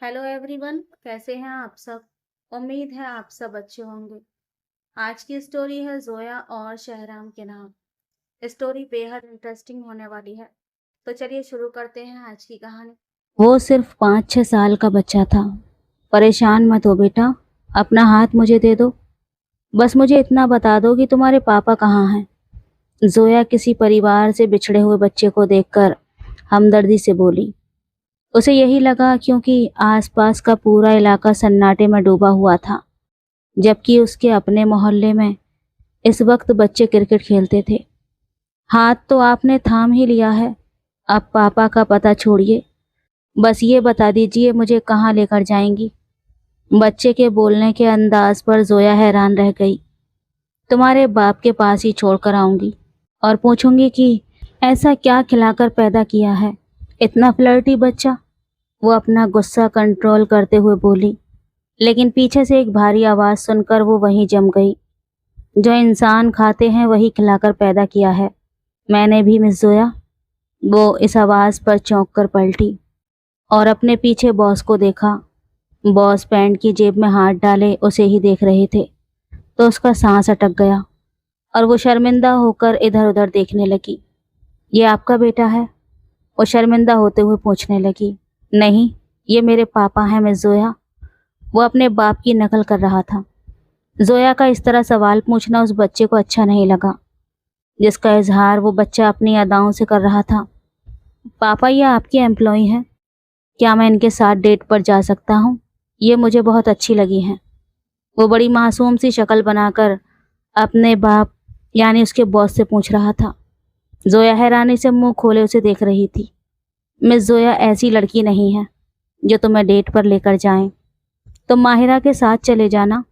Hello everyone, कैसे हैं आप सब। उम्मीद है आप सब अच्छे होंगे। आज की स्टोरी है जोया और शहराम के नाम। स्टोरी बेहद इंटरेस्टिंग होने वाली है। तो चलिए शुरू करते हैं आज की कहानी। वो सिर्फ 5-6 साल का बच्चा था। परेशान मत हो बेटा, अपना हाथ मुझे दे दो। बस मुझे इतना बता दो कि तुम्हारे पापा कहाँ हैं। जोया किसी परिवार से बिछड़े हुए बच्चे को देखकर हमदर्दी से बोली। उसे यही लगा क्योंकि आसपास का पूरा इलाका सन्नाटे में डूबा हुआ था, जबकि उसके अपने मोहल्ले में इस वक्त बच्चे क्रिकेट खेलते थे। हाथ तो आपने थाम ही लिया है, अब पापा का पता छोड़िए। बस ये बता दीजिए मुझे कहाँ लेकर जाएंगी। बच्चे के बोलने के अंदाज पर जोया हैरान रह गई। तुम्हारे बाप के पास ही छोड़कर आऊंगी और पूछूंगी कि ऐसा क्या खिलाकर पैदा किया है, इतना फ्लर्टी बच्चा। वो अपना गुस्सा कंट्रोल करते हुए बोली, लेकिन पीछे से एक भारी आवाज़ सुनकर वो वहीं जम गई। जो इंसान खाते हैं वही खिलाकर पैदा किया है मैंने भी, मिस जोया। वो इस आवाज़ पर चौंक कर पलटी और अपने पीछे बॉस को देखा। बॉस पैंट की जेब में हाथ डाले उसे ही देख रहे थे, तो उसका सांस अटक गया और वो शर्मिंदा होकर इधर उधर देखने लगी। ये आपका बेटा है? वो शर्मिंदा होते हुए पूछने लगी। नहीं, ये मेरे पापा हैं मिस जोया। वो अपने बाप की नकल कर रहा था। जोया का इस तरह सवाल पूछना उस बच्चे को अच्छा नहीं लगा, जिसका इजहार वो बच्चा अपनी अदाओं से कर रहा था। पापा ये आपके एम्प्लॉय हैं, क्या मैं इनके साथ डेट पर जा सकता हूँ? ये मुझे बहुत अच्छी लगी हैं। वो बड़ी मासूम सी शक्ल बनाकर अपने बाप यानी उसके बॉस से पूछ रहा था। जोया हैरानी से मुंह खोले उसे देख रही थी। मिस जोया ऐसी लड़की नहीं है जो तुम्हें डेट पर लेकर जाएं। तुम माहिरा के साथ चले जाना,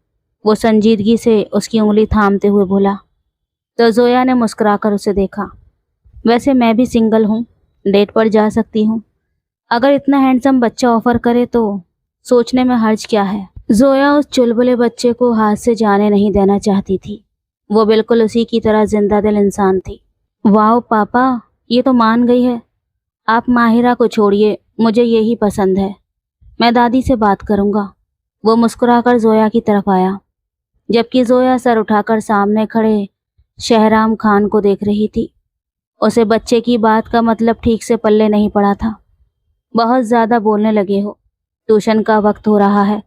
वो संजीदगी से उसकी उंगली थामते हुए बोला। तो जोया ने मुस्कुराकर उसे देखा। वैसे मैं भी सिंगल हूँ, डेट पर जा सकती हूँ। अगर इतना हैंडसम बच्चा ऑफर करे तो सोचने में हर्ज क्या है। जोया उस चुलबुले बच्चे को हाथ से जाने नहीं देना चाहती थी। वो बिल्कुल उसी की तरह जिंदा दिल इंसान थी। वाह पापा, ये तो मान गई है। आप माहिरा को छोड़िए, मुझे यही पसंद है। मैं दादी से बात करूँगा। वो मुस्कुराकर जोया की तरफ आया, जबकि जोया सर उठाकर सामने खड़े शहराम खान को देख रही थी। उसे बच्चे की बात का मतलब ठीक से पल्ले नहीं पड़ा था। बहुत ज़्यादा बोलने लगे हो, ट्यूशन का वक्त हो रहा है,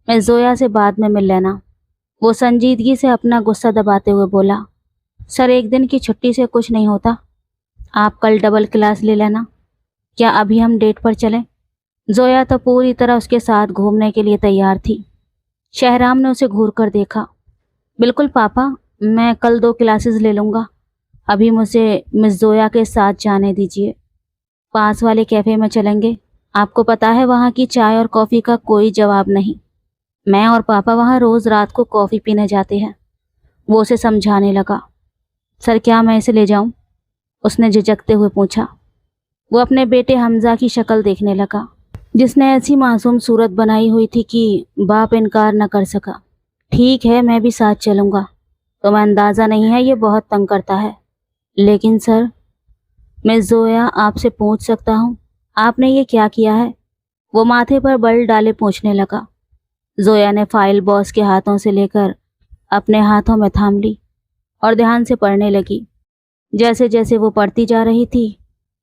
मैं जोया से बाद में मिल लेना। वो संजीदगी से अपना गुस्सा दबाते हुए बोला। सर, एक दिन की छुट्टी से कुछ नहीं होता, आप कल डबल क्लास ले लेना। क्या अभी हम डेट पर चलें? जोया तो पूरी तरह उसके साथ घूमने के लिए तैयार थी। शहराम ने उसे घूर कर देखा। बिल्कुल पापा, मैं कल 2 क्लासेस ले लूँगा। अभी मुझे मिस जोया के साथ जाने दीजिए। पास वाले कैफ़े में चलेंगे। आपको पता है वहाँ की चाय और कॉफ़ी का कोई जवाब नहीं। मैं और पापा वहाँ रोज़ रात को कॉफ़ी पीने जाते हैं। वो उसे समझाने लगा। सर, क्या मैं इसे ले जाऊँ? उसने झिझकते हुए पूछा। वो अपने बेटे हमजा की शक्ल देखने लगा, जिसने ऐसी मासूम सूरत बनाई हुई थी कि बाप इनकार न कर सका। ठीक है, मैं भी साथ चलूँगा। तुम्हें अंदाज़ा नहीं है ये बहुत तंग करता है। लेकिन सर, मैं जोया आपसे पूछ सकता हूँ, आपने ये क्या किया है? वो माथे पर बल डाले पूछने लगा। जोया ने फाइल बॉस के हाथों से लेकर अपने हाथों में थाम ली और ध्यान से पढ़ने लगी। जैसे जैसे वो पढ़ती जा रही थी,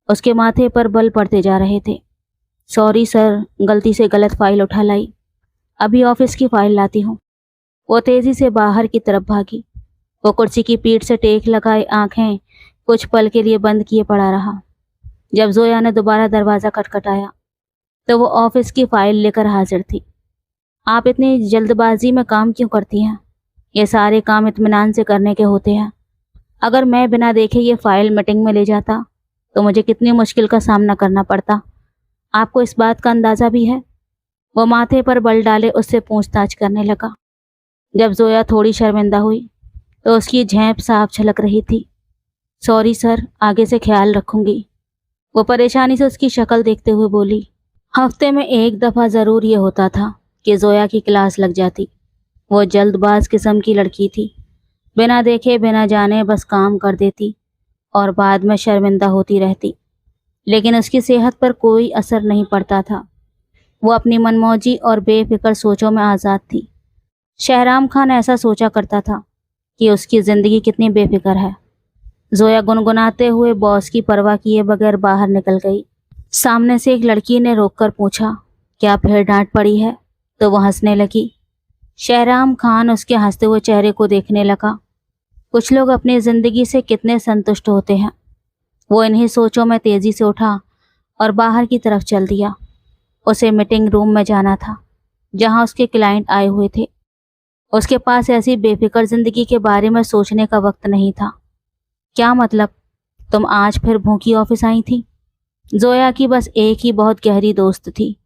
उसके माथे पर बल पड़ते जा रहे थे। सॉरी सर, गलती से गलत फाइल उठा लाई। अभी ऑफिस की फाइल लाती हूँ। वो तेज़ी से बाहर की तरफ भागी। वो कुर्सी की पीठ से टेक लगाए आंखें कुछ पल के लिए बंद किए पड़ा रहा। जब जोया ने दोबारा दरवाज़ा खटखटाया तो वो ऑफिस की फाइल लेकर हाजिर थी। आप इतनी जल्दबाजी में काम क्यों करती हैं? ये सारे काम इत्मीनान से करने के होते हैं। अगर मैं बिना देखे ये फाइल मीटिंग में ले जाता तो मुझे कितनी मुश्किल का सामना करना पड़ता। आपको इस बात का अंदाज़ा भी है? वो माथे पर बल डाले उससे पूछताछ करने लगा। जब जोया थोड़ी शर्मिंदा हुई तो उसकी झेंप साफ झलक रही थी। सॉरी सर, आगे से ख्याल रखूंगी। वो परेशानी से उसकी शक्ल देखते हुए बोली। हफ्ते में एक दफ़ा ज़रूर ये होता था कि जोया की क्लास लग जाती। वो जल्दबाज किस्म की लड़की थी, बिना देखे बिना जाने बस काम कर देती और बाद में शर्मिंदा होती रहती। लेकिन उसकी सेहत पर कोई असर नहीं पड़ता था। वो अपनी मनमौजी और बेफिक्र सोचों में आज़ाद थी। शहराम खान ऐसा सोचा करता था कि उसकी ज़िंदगी कितनी बेफिक्र है। जोया गुनगुनाते हुए बॉस की परवाह किए बगैर बाहर निकल गई। सामने से एक लड़की ने रोककर पूछा, क्या फिर डांट पड़ी है? तो वो हंसने लगी। शहराम खान उसके हंसते हुए चेहरे को देखने लगा। कुछ लोग अपनी ज़िंदगी से कितने संतुष्ट होते हैं। वो इन्हीं सोचों में तेज़ी से उठा और बाहर की तरफ चल दिया। उसे मीटिंग रूम में जाना था, जहां उसके क्लाइंट आए हुए थे। उसके पास ऐसी बेफिक्र ज़िंदगी के बारे में सोचने का वक्त नहीं था। क्या मतलब, तुम आज फिर भूखी ऑफिस आई थी? जोया की बस एक ही बहुत गहरी दोस्त थी,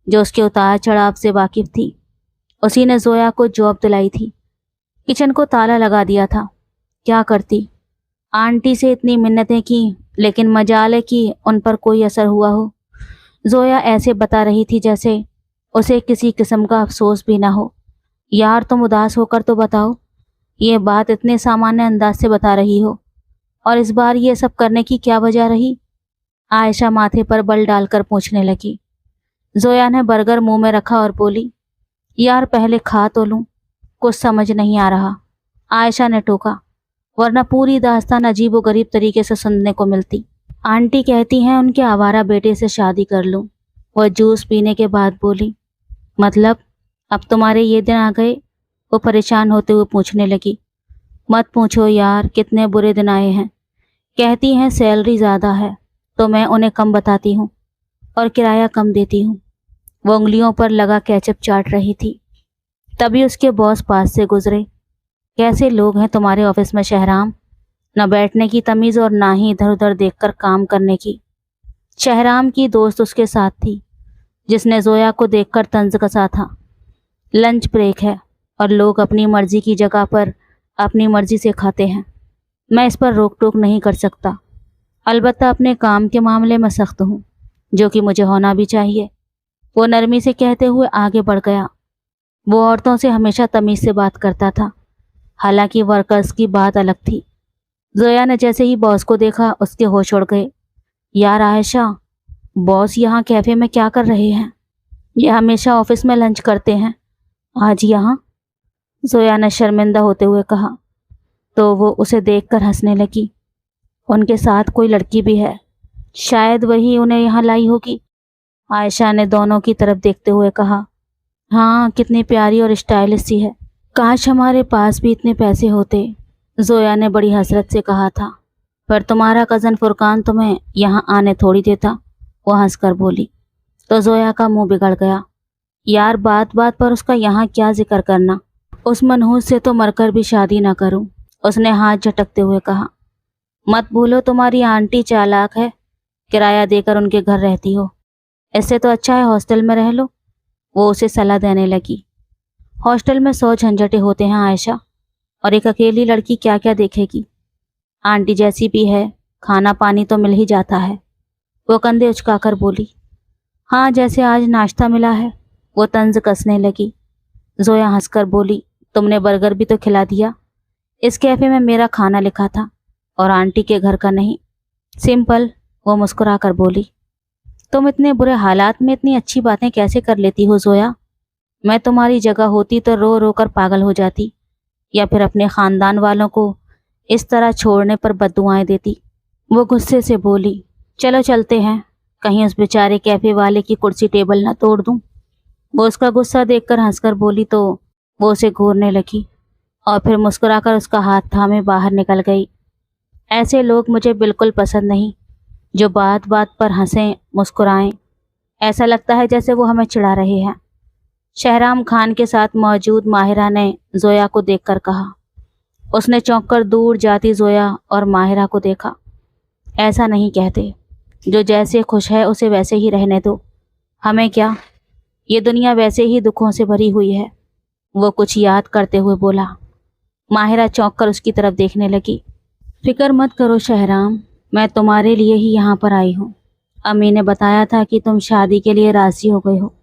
जो उसके उतार चढ़ाव से वाकिफ थी। उसी ने जोया को जॉब दिलाई थी। किचन को ताला लगा दिया था। क्या करती? आंटी से इतनी मिन्नतें की, लेकिन मजाल है कि उन पर कोई असर हुआ हो। जोया ऐसे बता रही थी जैसे उसे किसी किस्म का अफसोस भी ना हो। यार तुम उदास होकर तो बताओ, ये बात इतने सामान्य अंदाज से बता रही हो, और इस बार ये सब करने की क्या वजह रही? आयशा माथे पर बल डालकर पूछने लगी। जोया ने बर्गर मुंह में रखा और बोली, यार पहले खा तो लूं, कुछ समझ नहीं आ रहा। आयशा ने टोका, वरना पूरी दास्तान अजीब व गरीब तरीके से सुनने को मिलती। आंटी कहती हैं उनके आवारा बेटे से शादी कर लूं। वह जूस पीने के बाद बोली, मतलब अब तुम्हारे ये दिन आ गए? वो परेशान होते हुए पूछने लगी। मत पूछो यार, कितने बुरे दिन आए हैं। कहती हैं सैलरी ज़्यादा है तो मैं उन्हें कम बताती हूँ और किराया कम देती हूँ। वो उंगलियों पर लगा केचप चाट रही थी। तभी उसके बॉस पास से गुजरे। कैसे लोग हैं तुम्हारे ऑफिस में शहराम, न बैठने की तमीज़ और ना ही इधर उधर देखकर काम करने की। शहराम की दोस्त उसके साथ थी, जिसने जोया को देखकर तंज कसा था। लंच ब्रेक है और लोग अपनी मर्जी की जगह पर अपनी मर्जी से खाते हैं। मैं इस पर रोक टोक नहीं कर सकता। अलबत्ता अपने काम के मामले में सख्त हूँ, जो कि मुझे होना भी चाहिए। वो नरमी से कहते हुए आगे बढ़ गया। वो औरतों से हमेशा तमीज़ से बात करता था, हालांकि वर्कर्स की बात अलग थी। जोया ने जैसे ही बॉस को देखा, उसके होश उड़ गए। यार आयशा, बॉस यहाँ कैफ़े में क्या कर रहे हैं? ये हमेशा ऑफिस में लंच करते हैं, आज यहाँ? जोया ने शर्मिंदा होते हुए कहा, तो वो उसे देखकर हंसने लगी। उनके साथ कोई लड़की भी है, शायद वही उन्हें यहाँ लाई होगी। आयशा ने दोनों की तरफ देखते हुए कहा, हाँ कितनी प्यारी और स्टाइलिश सी है। काश हमारे पास भी इतने पैसे होते, जोया ने बड़ी हसरत से कहा था। पर तुम्हारा कज़न फुरकान तुम्हें यहाँ आने थोड़ी देता, वो हंसकर बोली। तो जोया का मुंह बिगड़ गया। यार बात बात पर उसका यहाँ क्या जिक्र करना, उस मनहूस से तो मरकर भी शादी ना करूं। उसने हाथ झटकते हुए कहा, मत भूलो तुम्हारी आंटी चालाक है, किराया देकर उनके घर रहती हो। इससे तो अच्छा है हॉस्टल में रह लो, वो उसे सलाह देने लगी। हॉस्टल में 100 झंझटे होते हैं आयशा, और एक अकेली लड़की क्या क्या देखेगी। आंटी जैसी भी है, खाना पानी तो मिल ही जाता है। वो कंधे उचकाकर बोली। हाँ जैसे आज नाश्ता मिला है, वो तंज कसने लगी। जोया हंसकर बोली, तुमने बर्गर भी तो खिला दिया। इस कैफ़े में मेरा खाना लिखा था और आंटी के घर का नहीं। सिंपल, वो मुस्कुरा कर बोली। तुम इतने बुरे हालात में इतनी अच्छी बातें कैसे कर लेती हो जोया? मैं तुम्हारी जगह होती तो रो रो कर पागल हो जाती, या फिर अपने ख़ानदान वालों को इस तरह छोड़ने पर बद्दुआएं देती। वो गुस्से से बोली, चलो चलते हैं, कहीं उस बेचारे कैफ़े वाले की कुर्सी टेबल ना तोड़ दूं। वो उसका गुस्सा देखकर हंसकर बोली तो वो उसे घूरने लगी और फिर मुस्कुराकर उसका हाथ थामे बाहर निकल गई। ऐसे लोग मुझे बिल्कुल पसंद नहीं, जो बात बात पर हंसें मुस्कुराएं। ऐसा लगता है जैसे वो हमें चिढ़ा रहे हैं। शहराम खान के साथ मौजूद माहिरा ने जोया को देखकर कहा। उसने चौंक कर दूर जाती जोया और माहिरा को देखा। ऐसा नहीं कहते, जो जैसे खुश है उसे वैसे ही रहने दो, हमें क्या, ये दुनिया वैसे ही दुखों से भरी हुई है, वो कुछ याद करते हुए बोला। माहिरा चौंक कर उसकी तरफ देखने लगी। फिक्र मत करो शहराम, मैं तुम्हारे लिए ही यहाँ पर आई हूँ। अम्मी ने बताया था कि तुम शादी के लिए राज़ी हो गए हो,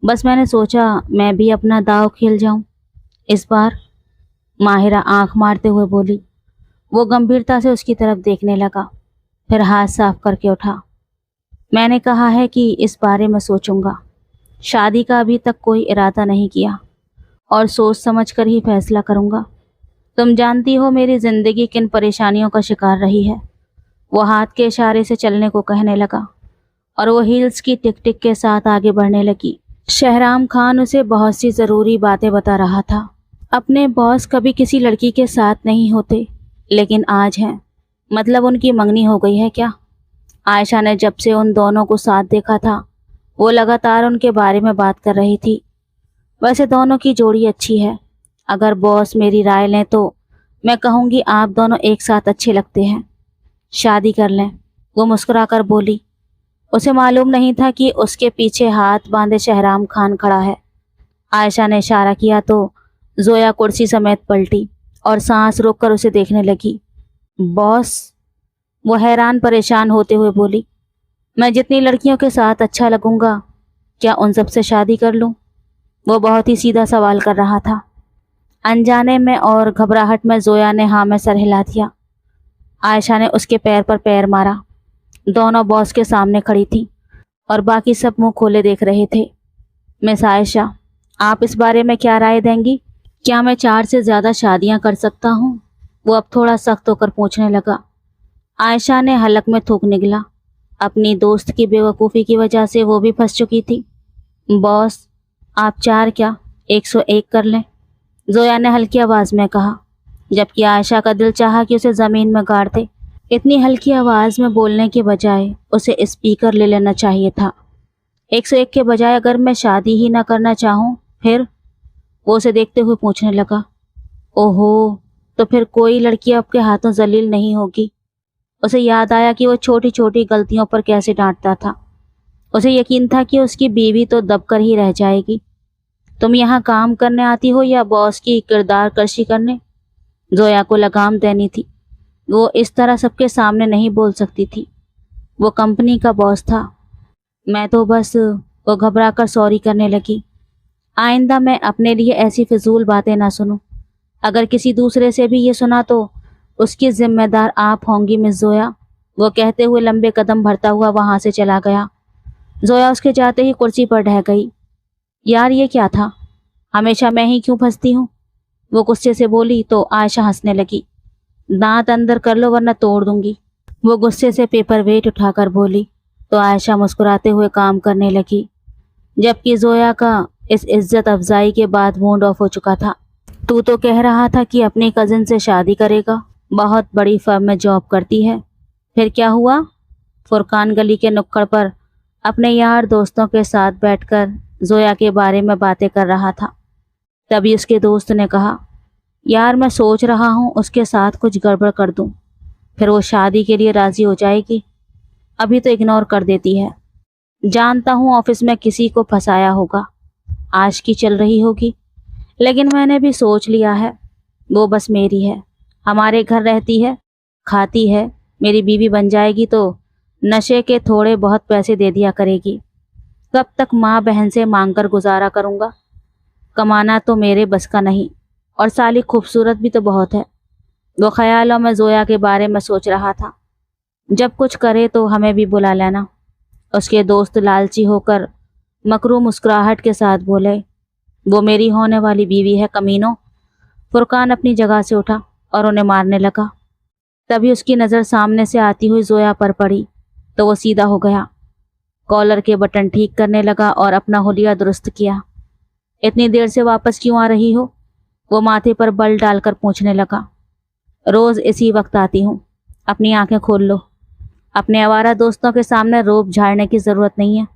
बस मैंने सोचा मैं भी अपना दांव खेल जाऊं इस बार। माहिरा आंख मारते हुए बोली। वो गंभीरता से उसकी तरफ देखने लगा, फिर हाथ साफ करके उठा। मैंने कहा है कि इस बारे में सोचूंगा, शादी का अभी तक कोई इरादा नहीं किया और सोच समझ कर ही फैसला करूँगा। तुम जानती हो मेरी ज़िंदगी किन परेशानियों का शिकार रही है। वो हाथ के इशारे से चलने को कहने लगा और वो हील्स की टिक टिक के साथ आगे बढ़ने लगी। शहराम खान उसे बहुत सी ज़रूरी बातें बता रहा था। अपने बॉस कभी किसी लड़की के साथ नहीं होते, लेकिन आज हैं। मतलब उनकी मंगनी हो गई है क्या? आयशा ने जब से उन दोनों को साथ देखा था, वो लगातार उनके बारे में बात कर रही थी। वैसे दोनों की जोड़ी अच्छी है। अगर बॉस मेरी राय लें तो मैं कहूँगी आप दोनों एक साथ अच्छे लगते हैं, शादी कर लें। वो मुस्कुराकर बोली। उसे मालूम नहीं था कि उसके पीछे हाथ बांधे शहराम खान खड़ा है। आयशा ने इशारा किया तो जोया कुर्सी समेत पलटी और सांस रोककर उसे देखने लगी। बॉस? वो हैरान परेशान होते हुए बोली। मैं जितनी लड़कियों के साथ अच्छा लगूंगा, क्या उन सब से शादी कर लूं? वो बहुत ही सीधा सवाल कर रहा था। अनजाने में और घबराहट में जोया ने हाँ में सर हिला दिया। आयशा ने उसके पैर पर पैर मारा। दोनों बॉस के सामने खड़ी थी और बाकी सब मुंह खोले देख रहे थे। मिस आयशा, आप इस बारे में क्या राय देंगी? क्या मैं 4 से ज़्यादा शादियां कर सकता हूँ? वो अब थोड़ा सख्त होकर पूछने लगा। आयशा ने हलक में थूक निगला। अपनी दोस्त की बेवकूफ़ी की वजह से वो भी फंस चुकी थी। बॉस, आप 4 क्या 101 कर लें, जोया ने हल्की आवाज़ में कहा, जबकि आयशा का दिल चाहा कि उसे ज़मीन में गाड़ दे। इतनी हल्की आवाज़ में बोलने के बजाय उसे स्पीकर ले लेना चाहिए था। 101 के बजाय अगर मैं शादी ही ना करना चाहूँ फिर? वो उसे देखते हुए पूछने लगा। ओहो, तो फिर कोई लड़की आपके हाथों जलील नहीं होगी। उसे याद आया कि वो छोटी छोटी गलतियों पर कैसे डांटता था। उसे यकीन था कि उसकी बीवी तो दबकर ही रह जाएगी। तुम यहाँ काम करने आती हो या बॉस की किरदार कशी करने? जोया को लगाम देनी थी। वो इस तरह सबके सामने नहीं बोल सकती थी। वो कंपनी का बॉस था। मैं तो बस, वो घबरा कर सॉरी करने लगी। आइंदा मैं अपने लिए ऐसी फिजूल बातें ना सुनूं। अगर किसी दूसरे से भी ये सुना तो उसकी जिम्मेदार आप होंगी मिस जोया। वो कहते हुए लंबे कदम भरता हुआ वहां से चला गया। जोया उसके जाते ही कुर्सी पर ढह गई। यार ये क्या था? हमेशा मैं ही क्यों फंसती हूँ? वो गुस्से से बोली तो आयशा हंसने लगी। दांत अंदर कर लो वरना तोड़ दूंगी। वो गुस्से से पेपर वेट उठाकर बोली तो आयशा मुस्कुराते हुए काम करने लगी, जबकि जोया का इस इज्जत अफजाई के बाद मूड ऑफ हो चुका था। तू तो कह रहा था कि अपनी कजिन से शादी करेगा, बहुत बड़ी फर्म में जॉब करती है, फिर क्या हुआ? फुरकान गली के नुक्कड़ पर अपने यार दोस्तों के साथ बैठकर जोया के बारे में बातें कर रहा था। तभी उसके दोस्त ने कहा, यार मैं सोच रहा हूँ उसके साथ कुछ गड़बड़ कर दूँ, फिर वो शादी के लिए राज़ी हो जाएगी। अभी तो इग्नोर कर देती है। जानता हूँ ऑफिस में किसी को फंसाया होगा, आज की चल रही होगी, लेकिन मैंने भी सोच लिया है वो बस मेरी है। हमारे घर रहती है, खाती है, मेरी बीवी बन जाएगी तो नशे के थोड़े बहुत पैसे दे दिया करेगी। कब तक माँ बहन से मांग कर गुजारा करूँगा? कमाना तो मेरे बस का नहीं, और साली खूबसूरत भी तो बहुत है। वो ख्यालों में जोया के बारे में सोच रहा था। जब कुछ करे तो हमें भी बुला लेना। उसके दोस्त लालची होकर मकरू मुस्कुराहट के साथ बोले, वो मेरी होने वाली बीवी है कमीनों। फुरकान अपनी जगह से उठा और उन्हें मारने लगा। तभी उसकी नज़र सामने से आती हुई जोया पर पड़ी तो वो सीधा हो गया, कॉलर के बटन ठीक करने लगा और अपना हुलिया दुरुस्त किया। इतनी देर से वापस क्यों आ रही हो? वो माथे पर बल डालकर पूछने लगा। रोज़ इसी वक्त आती हूँ, अपनी आंखें खोल लो। अपने आवारा दोस्तों के सामने रोब झाड़ने की ज़रूरत नहीं है,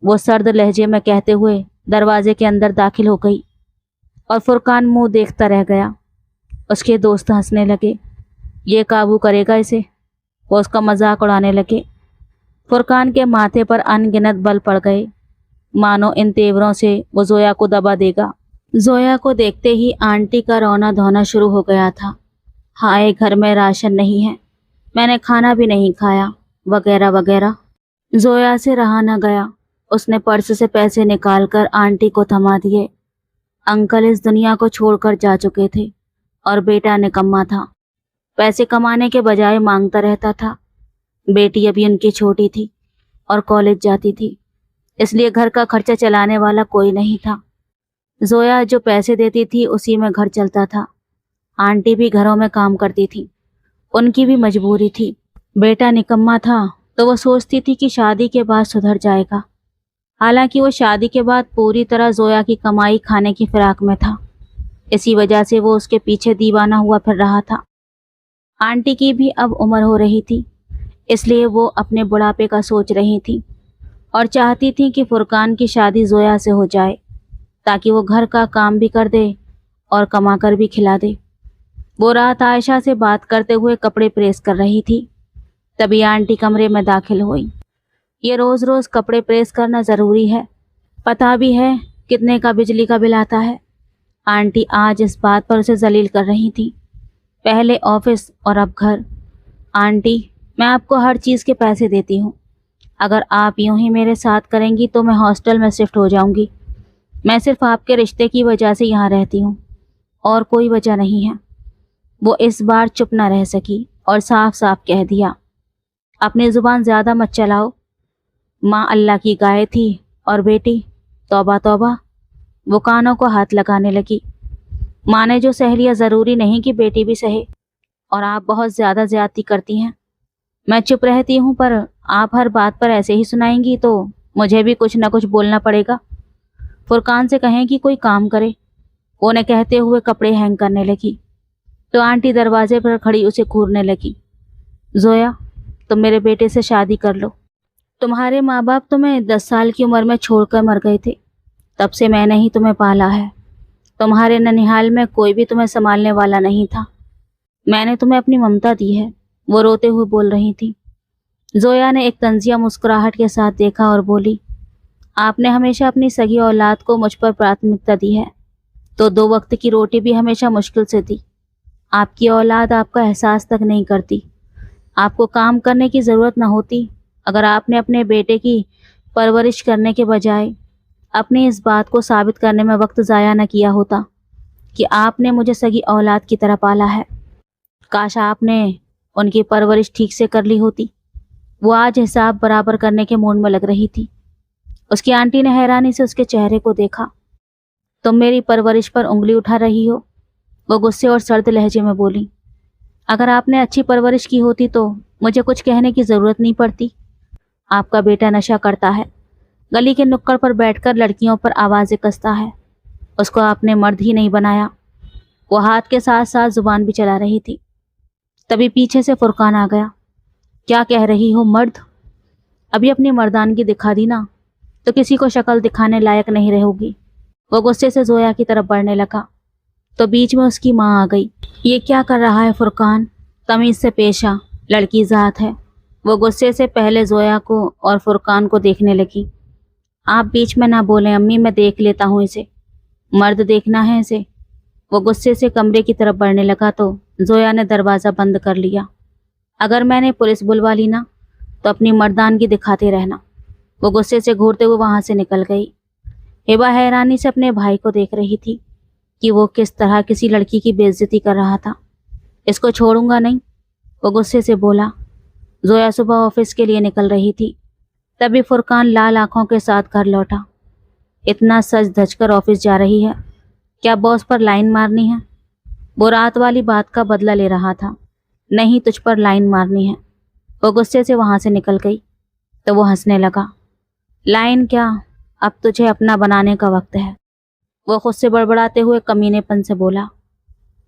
वो सर्द लहजे में कहते हुए दरवाजे के अंदर दाखिल हो गई और फुरकान मुंह देखता रह गया। उसके दोस्त हंसने लगे, ये काबू करेगा इसे। वो उसका मजाक उड़ाने लगे। फुरकान के माथे पर अनगिनत बल पड़ गए, मानो इन तेवरों से वो जोया को दबा देगा। जोया को देखते ही आंटी का रोना धोना शुरू हो गया था। हाय, घर में राशन नहीं है, मैंने खाना भी नहीं खाया, वगैरह वगैरह। जोया से रहा न गया। उसने पर्स से पैसे निकालकर आंटी को थमा दिए। अंकल इस दुनिया को छोड़कर जा चुके थे और बेटा निकम्मा था, पैसे कमाने के बजाय मांगता रहता था। बेटी अभी उनकी छोटी थी और कॉलेज जाती थी। اس لیے گھر کا خرچہ چلانے والا کوئی نہیں تھا۔ زویا جو پیسے دیتی تھی اسی میں گھر چلتا تھا۔ آنٹی بھی گھروں میں کام کرتی تھی، ان کی بھی مجبوری تھی۔ بیٹا نکما تھا تو وہ سوچتی تھی کہ شادی کے بعد سدھر جائے گا، حالانکہ وہ شادی کے بعد پوری طرح زویا کی کمائی کھانے کی فراق میں تھا۔ اسی وجہ سے وہ اس کے پیچھے دیوانہ ہوا پھر رہا تھا۔ آنٹی کی بھی اب عمر ہو رہی تھی، اس لیے وہ اپنے بڑھاپے کا سوچ رہی تھی اور چاہتی تھی کہ فرقان کی شادی زویا سے ہو جائے تاکہ وہ گھر کا کام بھی کر دے اور کما کر بھی کھلا دے۔ وہ رات عائشہ سے بات کرتے ہوئے کپڑے پریس کر رہی تھی، تبھی آنٹی کمرے میں داخل ہوئی۔ یہ روز روز کپڑے پریس کرنا ضروری ہے، پتہ بھی ہے کتنے کا بجلی کا بل آتا ہے۔ آنٹی آج اس بات پر اسے ذلیل کر رہی تھی، پہلے آفس اور اب گھر۔ آنٹی، میں آپ کو ہر چیز کے پیسے دیتی ہوں، اگر آپ یوں ہی میرے ساتھ کریں گی تو میں ہاسٹل میں شفٹ ہو جاؤں گی۔ میں صرف آپ کے رشتے کی وجہ سے یہاں رہتی ہوں، اور کوئی وجہ نہیں ہے۔ وہ اس بار چپ نہ رہ سکی اور صاف صاف کہہ دیا، اپنی زبان زیادہ مت چلاؤ۔ ماں اللہ کی گائے تھی اور بیٹی، توبہ توبہ۔ وہ کانوں کو ہاتھ لگانے لگی۔ ماں نے جو سہ لیا ضروری نہیں کہ بیٹی بھی سہے، اور آپ بہت زیادہ زیادتی کرتی ہیں۔ میں چپ رہتی ہوں پر آپ ہر بات پر ایسے ہی سنائیں گی تو مجھے بھی کچھ نہ کچھ بولنا پڑے گا۔ فرقان سے کہیں کہ کوئی کام کرے، وہ نے کہتے ہوئے کپڑے ہینگ کرنے لگی تو آنٹی دروازے پر کھڑی اسے گھورنے لگی۔ زویا، تم میرے بیٹے سے شادی کر لو۔ تمہارے ماں باپ تمہیں 10 سال کی عمر میں چھوڑ کر مر گئے تھے، تب سے میں نے ہی تمہیں پالا ہے۔ تمہارے ننیھال میں کوئی بھی تمہیں سنبھالنے والا نہیں تھا، میں نے تمہیں اپنی ممتا دی ہے، وہ روتے ہوئے بول رہی تھی۔ زویا نے ایک طنزیہ مسکراہٹ کے ساتھ دیکھا اور بولی، آپ نے ہمیشہ اپنی سگی اولاد کو مجھ پر پراتمکتا دی ہے، تو 2 وقت کی روٹی بھی ہمیشہ مشکل سے دی۔ آپ کی اولاد آپ کا احساس تک نہیں کرتی۔ آپ کو کام کرنے کی ضرورت نہ ہوتی اگر آپ نے اپنے بیٹے کی پرورش کرنے کے بجائے اپنی اس بات کو ثابت کرنے میں وقت ضائع نہ کیا ہوتا کہ آپ نے مجھے سگی اولاد کی طرح پالا ہے۔ کاش آپ نے ان کی پرورش ٹھیک سے کر لی ہوتی۔ وہ آج حساب برابر کرنے کے موڈ میں لگ رہی تھی۔ اس کی آنٹی نے حیرانی سے اس کے چہرے کو دیکھا۔ تم میری پرورش پر انگلی اٹھا رہی ہو، وہ غصے اور سرد لہجے میں بولی۔ اگر آپ نے اچھی پرورش کی ہوتی تو مجھے کچھ کہنے کی ضرورت نہیں پڑتی۔ آپ کا بیٹا نشہ کرتا ہے، گلی کے نکڑ پر بیٹھ کر لڑکیوں پر آوازیں کستا ہے، اس کو آپ نے مرد ہی نہیں بنایا۔ وہ ہاتھ کے ساتھ ساتھ زبان بھی چلا رہی تھی، تبھی پیچھے سے فرقان آ گیا۔ کیا کہہ رہی ہو مرد؟ ابھی اپنی مردانگی دکھا دی نا تو کسی کو شکل دکھانے لائق نہیں رہو گی۔ وہ غصے سے زویا کی طرف بڑھنے لگا تو بیچ میں اس کی ماں آ گئی۔ یہ کیا کر رہا ہے فرقان؟ تمیز سے پیش آ، لڑکی ذات ہے۔ وہ غصے سے پہلے زویا کو اور فرقان کو دیکھنے لگی۔ آپ بیچ میں نہ بولیں امی، میں دیکھ لیتا ہوں اسے، مرد دیکھنا ہے اسے۔ وہ غصے سے کمرے کی طرف بڑھنے لگا تو زویا نے دروازہ بند کر لیا۔ اگر میں نے پولیس بلوا لی نا تو اپنی مردانگی دکھاتے رہنا۔ وہ غصے سے گھورتے ہوئے وہاں سے نکل گئی۔ ہبا حیرانی سے اپنے بھائی کو دیکھ رہی تھی کہ وہ کس طرح کسی لڑکی کی بے عزتی کر رہا تھا۔ اس کو چھوڑوں گا نہیں، وہ غصے سے بولا۔ زویا صبح آفس کے لیے نکل رہی تھی، تبھی فرقان لال آنکھوں کے ساتھ گھر لوٹا۔ اتنا سج دھج کر آفس جا رہی ہے، کیا باس پر لائن مارنی ہے؟ وہ رات والی بات کا بدلہ لے رہا تھا، نہیں تجھ پر لائن مارنی ہے۔ وہ غصے سے وہاں سے نکل گئی تو وہ ہنسنے لگا۔ لائن کیا، اب تجھے اپنا بنانے کا وقت ہے، وہ خود سے بڑبڑاتے ہوئے کمینے پن سے بولا۔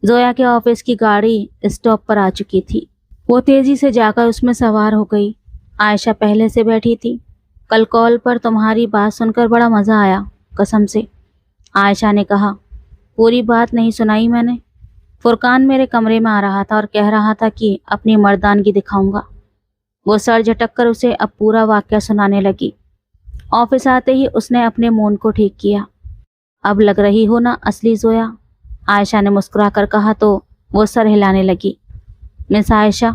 زویا کے آفس کی گاڑی اسٹاپ پر آ چکی تھی۔ وہ تیزی سے جا کر اس میں سوار ہو گئی۔ عائشہ پہلے سے بیٹھی تھی۔ کل کال پر تمہاری بات سن کر بڑا مزہ آیا، قسم سے، عائشہ نے کہا۔ پوری بات نہیں سنائی میں نے۔ فرقان میرے کمرے میں آ رہا تھا اور کہہ رہا تھا کہ اپنی مردانگی دکھاؤں گا۔ وہ سر جھٹک کر اسے اب پورا واقعہ سنانے لگی۔ آفس آتے ہی اس نے اپنے مون کو ٹھیک کیا۔ اب لگ رہی ہو نا اصلی زویا، عائشہ نے مسکرا کر کہا تو وہ سر ہلانے لگی۔ مس عائشہ،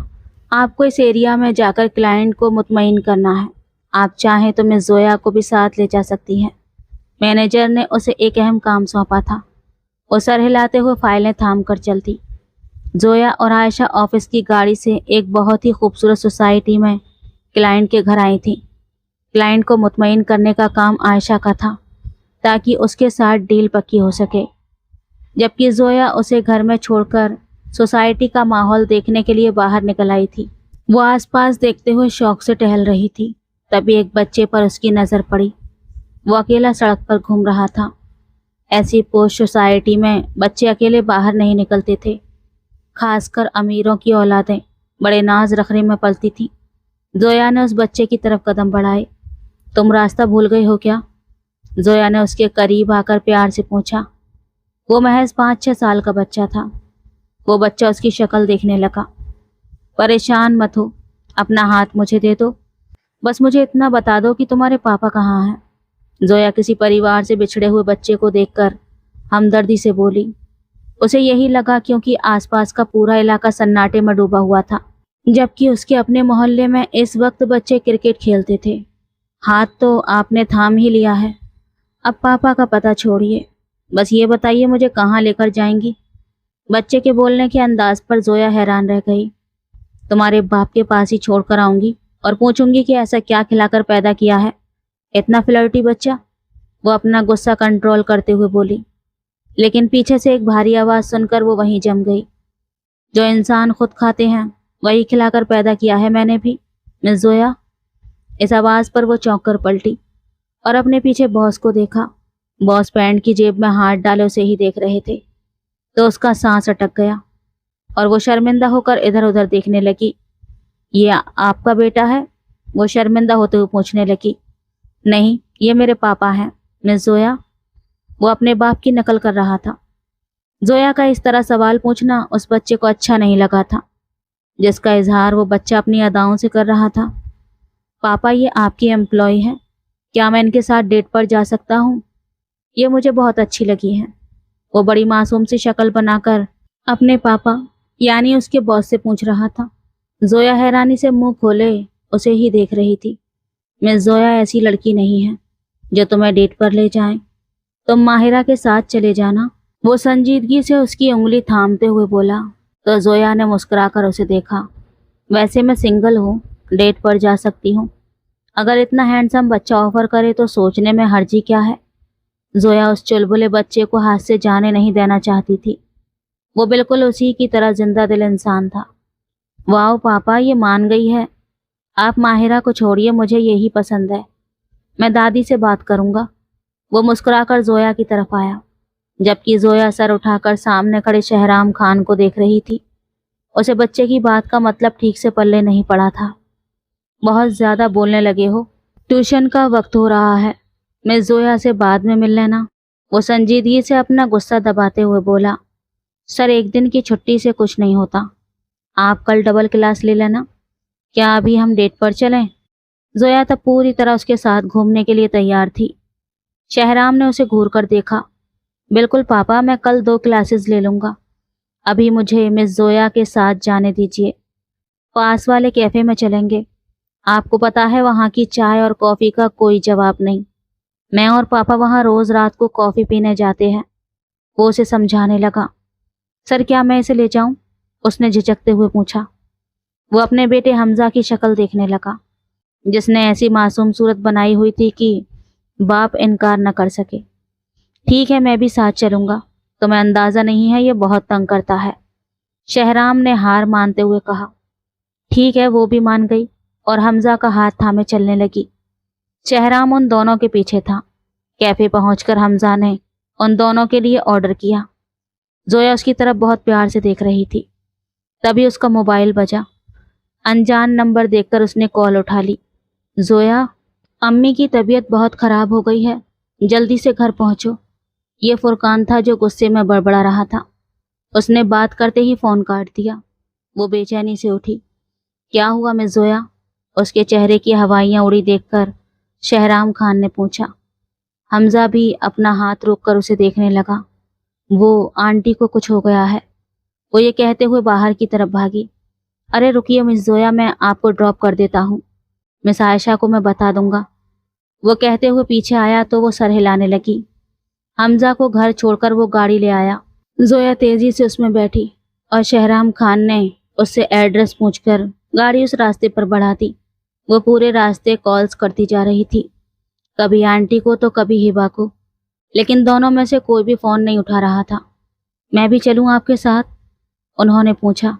آپ کو اس ایریا میں جا کر کلائنٹ کو مطمئن کرنا ہے۔ آپ چاہیں تو مس زویا کو بھی ساتھ لے جا سکتی ہیں۔ مینیجر نے اسے ایک اہم کام سونپا تھا۔ وہ سر ہلاتے ہوئے فائلیں تھام کر چلتی۔ زویا اور عائشہ آفس کی گاڑی سے ایک بہت ہی خوبصورت سوسائٹی میں کلائنٹ کے گھر آئی تھیں۔ क्लाइंट को मुतमईन करने का काम आयशा का था ताकि उसके साथ डील पक्की हो सके, जबकि जोया उसे घर में छोड़कर सोसाइटी का माहौल देखने के लिए बाहर निकल आई थी। वो आसपास देखते हुए शौक से टहल रही थी। तभी एक बच्चे पर उसकी नज़र पड़ी। वो अकेला सड़क पर घूम रहा था। ऐसी पोस्ट सोसाइटी में बच्चे अकेले बाहर नहीं निकलते थे, खासकर अमीरों की औलादें बड़े नाज रखने में पलती थी। जोया ने उस बच्चे की तरफ कदम बढ़ाए। तुम रास्ता भूल गए हो क्या? जोया ने उसके करीब आकर प्यार से पूछा। वो महज 5-6 साल का बच्चा था। वो बच्चा उसकी शक्ल देखने लगा। परेशान मत हो, अपना हाथ मुझे दे दो। बस मुझे इतना बता दो कि तुम्हारे पापा कहाँ हैं। जोया किसी परिवार से बिछड़े हुए बच्चे को देखकर हमदर्दी से बोली। उसे यही लगा क्योंकि आसपास का पूरा इलाका सन्नाटे में डूबा हुआ था, जबकि उसके अपने मोहल्ले में इस वक्त बच्चे क्रिकेट खेलते थे। हाथ तो आपने थाम ही लिया है, अब पापा का पता छोड़िए, बस ये बताइए मुझे कहाँ लेकर जाएंगी। बच्चे के बोलने के अंदाज पर जोया हैरान रह गई। तुम्हारे बाप के पास ही छोड़कर आऊंगी और पूछूंगी कि ऐसा क्या खिलाकर पैदा किया है, इतना फ्लर्टी बच्चा। वो अपना गुस्सा कंट्रोल करते हुए बोली, लेकिन पीछे से एक भारी आवाज़ सुनकर वो वहीं जम गई। जो इंसान खुद खाते हैं वही खिलाकर पैदा किया है मैंने भी, मिस जोया। इस आवाज़ पर वो चौंक कर पलटी और अपने पीछे बॉस को देखा। बॉस पैंट की जेब में हाथ डाले उसे ही देख रहे थे, तो उसका सांस अटक गया और वो शर्मिंदा होकर इधर उधर देखने लगी। ये आपका बेटा है? वो शर्मिंदा होते हुए पूछने लगी। नहीं, ये मेरे पापा हैं, मिस जोया। वो अपने बाप की नकल कर रहा था। जोया का इस तरह सवाल पूछना उस बच्चे को अच्छा नहीं लगा था, जिसका इजहार वो बच्चा अपनी अदाओं से कर रहा था। पापा, ये आपकी एम्प्लॉय हैं, क्या मैं इनके साथ डेट पर जा सकता हूँ? ये मुझे बहुत अच्छी लगी हैं। वो बड़ी मासूम सी शक्ल बनाकर अपने पापा यानी उसके बॉस से पूछ रहा था। जोया हैरानी से मुंह खोले उसे ही देख रही थी। मिस जोया ऐसी लड़की नहीं है जो तुम्हें डेट पर ले जाए, तुम माहिरा के साथ चले जाना। वो संजीदगी से उसकी उंगली थामते हुए बोला, तो जोया ने मुस्कुराकर उसे देखा। वैसे मैं सिंगल हूँ, डेट पर जा सकती हूँ। अगर इतना हैंडसम बच्चा ऑफर करे तो सोचने में हर्जी क्या है। जोया उस चुलबुले बच्चे को हाथ से जाने नहीं देना चाहती थी। वो बिल्कुल उसी की तरह जिंदा दिल इंसान था। वाह पापा, ये मान गई है। आप माहिरा को छोड़िए, मुझे यही पसंद है, मैं दादी से बात करूंगा। वो मुस्कुराकर जोया की तरफ आया, जबकि जोया सर उठाकर सामने खड़े शहराम खान को देख रही थी। उसे बच्चे की बात का मतलब ठीक से पल्ले नहीं पड़ा था। बहुत ज़्यादा बोलने लगे हो, ट्यूशन का वक्त हो रहा है, मिस जोया से बाद में मिल लेना। वो संजीदगी से अपना गुस्सा दबाते हुए बोला। सर, एक दिन की छुट्टी से कुछ नहीं होता, आप कल डबल क्लास ले लेना। क्या अभी हम डेट पर चलें? जोया तब पूरी तरह उसके साथ घूमने के लिए तैयार थी। शहराम ने उसे घूर कर देखा। बिल्कुल पापा, मैं कल 2 क्लासेस ले लूँगा। अभी मुझे मिस जोया के साथ जाने दीजिए, पास वाले कैफ़े में चलेंगे। आपको पता है वहाँ की चाय और कॉफ़ी का कोई जवाब नहीं। मैं और पापा वहाँ रोज़ रात को कॉफ़ी पीने जाते हैं। वो उसे समझाने लगा। सर, क्या मैं इसे ले जाऊँ? उसने झिझकते हुए पूछा। वो अपने बेटे हमजा की शक्ल देखने लगा, जिसने ऐसी मासूम सूरत बनाई हुई थी कि बाप इनकार न कर सके। ठीक है, मैं भी साथ चलूँगा, तुम्हें अंदाज़ा नहीं है ये बहुत तंग करता है, शहराम ने हार मानते हुए कहा। ठीक है, वो भी मान गई और हमजा का हाथ थामे चलने लगी। शहराम उन दोनों के पीछे था। कैफ़े पहुंचकर हमजा ने उन दोनों के लिए ऑर्डर किया। जोया उसकी तरफ बहुत प्यार से देख रही थी। तभी उसका मोबाइल बजा। अनजान नंबर देखकर उसने कॉल उठा ली। जोया, अम्मी की तबीयत बहुत ख़राब हो गई है, जल्दी से घर पहुंचो। ये फुरकान था जो गुस्से में बड़बड़ा रहा था। उसने बात करते ही फ़ोन काट दिया। वो बेचैनी से उठी। क्या हुआ मिस जोया? उसके चेहरे की हवाइयाँ उड़ी देखकर शहराम खान ने पूछा। हमजा भी अपना हाथ रोककर उसे देखने लगा। वो आंटी को कुछ हो गया है, वो ये कहते हुए बाहर की तरफ भागी। अरे रुकिए मिस जोया, मैं आपको ड्रॉप कर देता हूँ, मिस आयशा को मैं बता दूंगा। वो कहते हुए पीछे आया तो वो सर हिलाने लगी। हमजा को घर छोड़कर वो गाड़ी ले आया। जोया तेजी से उसमें बैठी और शहराम खान ने उससे एड्रेस पूछकर गाड़ी उस रास्ते पर बढ़ा दी। वो पूरे रास्ते कॉल्स करती जा रही थी, कभी आंटी को तो कभी हिबा को, लेकिन दोनों में से कोई भी फ़ोन नहीं उठा रहा था। मैं भी चलूं आपके साथ? उन्होंने पूछा।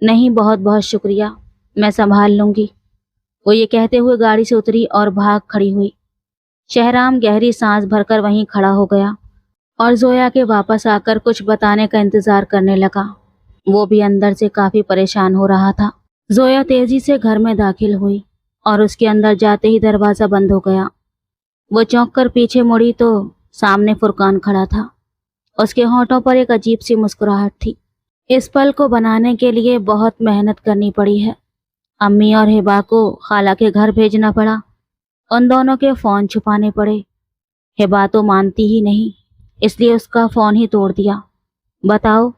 नहीं, बहुत बहुत शुक्रिया, मैं संभाल लूंगी। वो ये कहते हुए गाड़ी से उतरी और भाग खड़ी हुई। शहराम गहरी सांस भरकर वहीं खड़ा हो गया और जोया के वापस आकर कुछ बताने का इंतजार करने लगा। वो भी अंदर से काफी परेशान हो रहा था। जोया तेजी से घर में दाखिल हुई और उसके अंदर जाते ही दरवाजा बंद हो गया। वो चौंक कर पीछे मुड़ी तो सामने फुरकान खड़ा था। उसके होंठों पर एक अजीब सी मुस्कुराहट थी। इस पल को बनाने के लिए बहुत मेहनत करनी पड़ी है। अम्मी और हिबा को खाला के घर भेजना पड़ा, उन दोनों के फोन छुपाने पड़े। हिबा तो मानती ही नहीं, इसलिए उसका फोन ही तोड़ दिया। बताओ,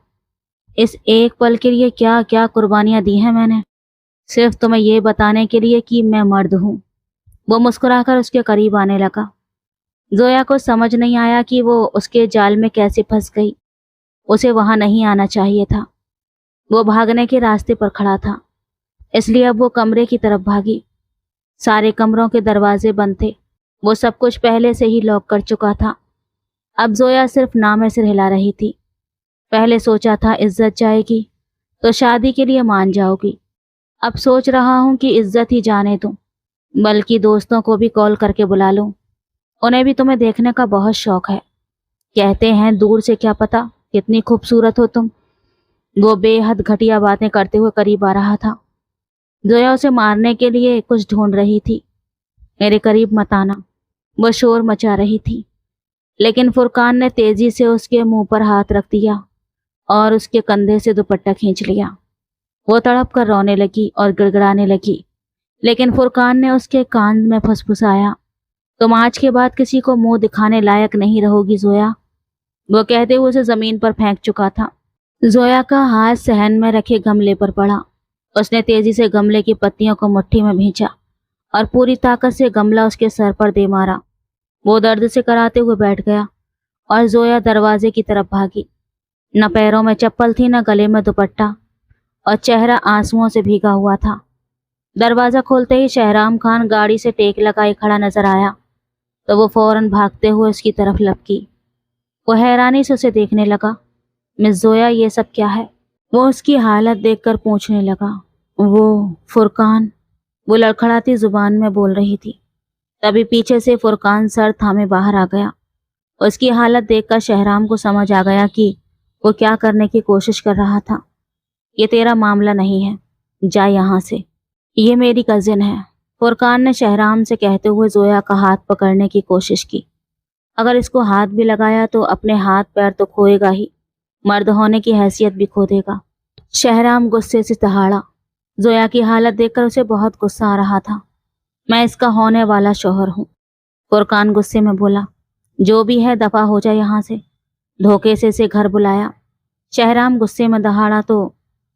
इस एक पल के लिए क्या क्या कुर्बानियां दी हैं मैंने, सिर्फ तुम्हें ये बताने के लिए कि मैं मर्द हूँ। वो मुस्कुराकर उसके करीब आने लगा। जोया को समझ नहीं आया कि वो उसके जाल में कैसे फंस गई। उसे वहां नहीं आना चाहिए था। वो भागने के रास्ते पर खड़ा था, इसलिए अब वो कमरे की तरफ भागी। सारे कमरों के दरवाजे बंद थे। वो सब कुछ पहले से ही लॉक कर चुका था। अब जोया सिर्फ नाम सिर हिला रही थी। पहले सोचा था इज्जत जाएगी तो शादी के लिए मान जाओगी। अब सोच रहा हूँ कि इज्जत ही जाने दूं, बल्कि दोस्तों को भी कॉल करके बुला लूं। उन्हें भी तुम्हें देखने का बहुत शौक है। कहते हैं दूर से क्या पता कितनी खूबसूरत हो तुम। वो बेहद घटिया बातें करते हुए करीब आ रहा था। जोया उसे मारने के लिए कुछ ढूंढ रही थी। मेरे करीब मत आना, वो शोर मचा रही थी। लेकिन फुरकान ने तेजी से उसके मुंह पर हाथ रख दिया और उसके कंधे से दुपट्टा खींच लिया। वो तड़प कर रोने लगी और गिड़गिड़ाने लगी, लेकिन फुरकान ने उसके कान में फुसफुसाया, तुम आज के बाद किसी को मुंह दिखाने लायक नहीं रहोगी जोया। वो कहते हुए उसे जमीन पर फेंक चुका था। जोया का हाथ सहन में रखे गमले पर पड़ा। उसने तेजी से गमले की पत्तियों को मुट्ठी में भींचा और पूरी ताकत से गमला उसके सर पर दे मारा। वो दर्द से कराते हुए बैठ गया और जोया दरवाजे की तरफ भागी। न पैरों में चप्पल थी, न गले में दुपट्टा, और चेहरा आंसुओं से भीगा हुआ था। दरवाजा खोलते ही शहराम खान गाड़ी से टेक लगाए खड़ा नजर आया तो वो फौरन भागते हुए उसकी तरफ लपकी। वो हैरानी से उसे देखने लगा। मिस जोया, ये सब क्या है? वो उसकी हालत देखकर पूछने लगा। वो फुरकान, वो लड़खड़ाती जुबान में बोल रही थी। तभी पीछे से फुरकान सर थामे बाहर आ गया। उसकी हालत देखकर शहराम को समझ आ गया कि वो क्या करने की कोशिश कर रहा था। ये तेरा मामला नहीं है, जा यहाँ से। ये मेरी कजिन है, फुरकान ने शहराम से कहते हुए जोया का हाथ पकड़ने की कोशिश की। अगर इसको हाथ भी लगाया तो अपने हाथ पैर तो खोएगा ही, मर्द होने की हैसियत भी खो देगा। शहराम गुस्से से दहाड़ा। जोया की हालत देखकर उसे बहुत गुस्सा आ रहा था। मैं इसका होने वाला शौहर हूँ, फुरकान गुस्से में बोला। जो भी है दफा हो जाए यहाँ से। धोखे से इसे घर बुलाया। शहराम गुस्से में दहाड़ा। तो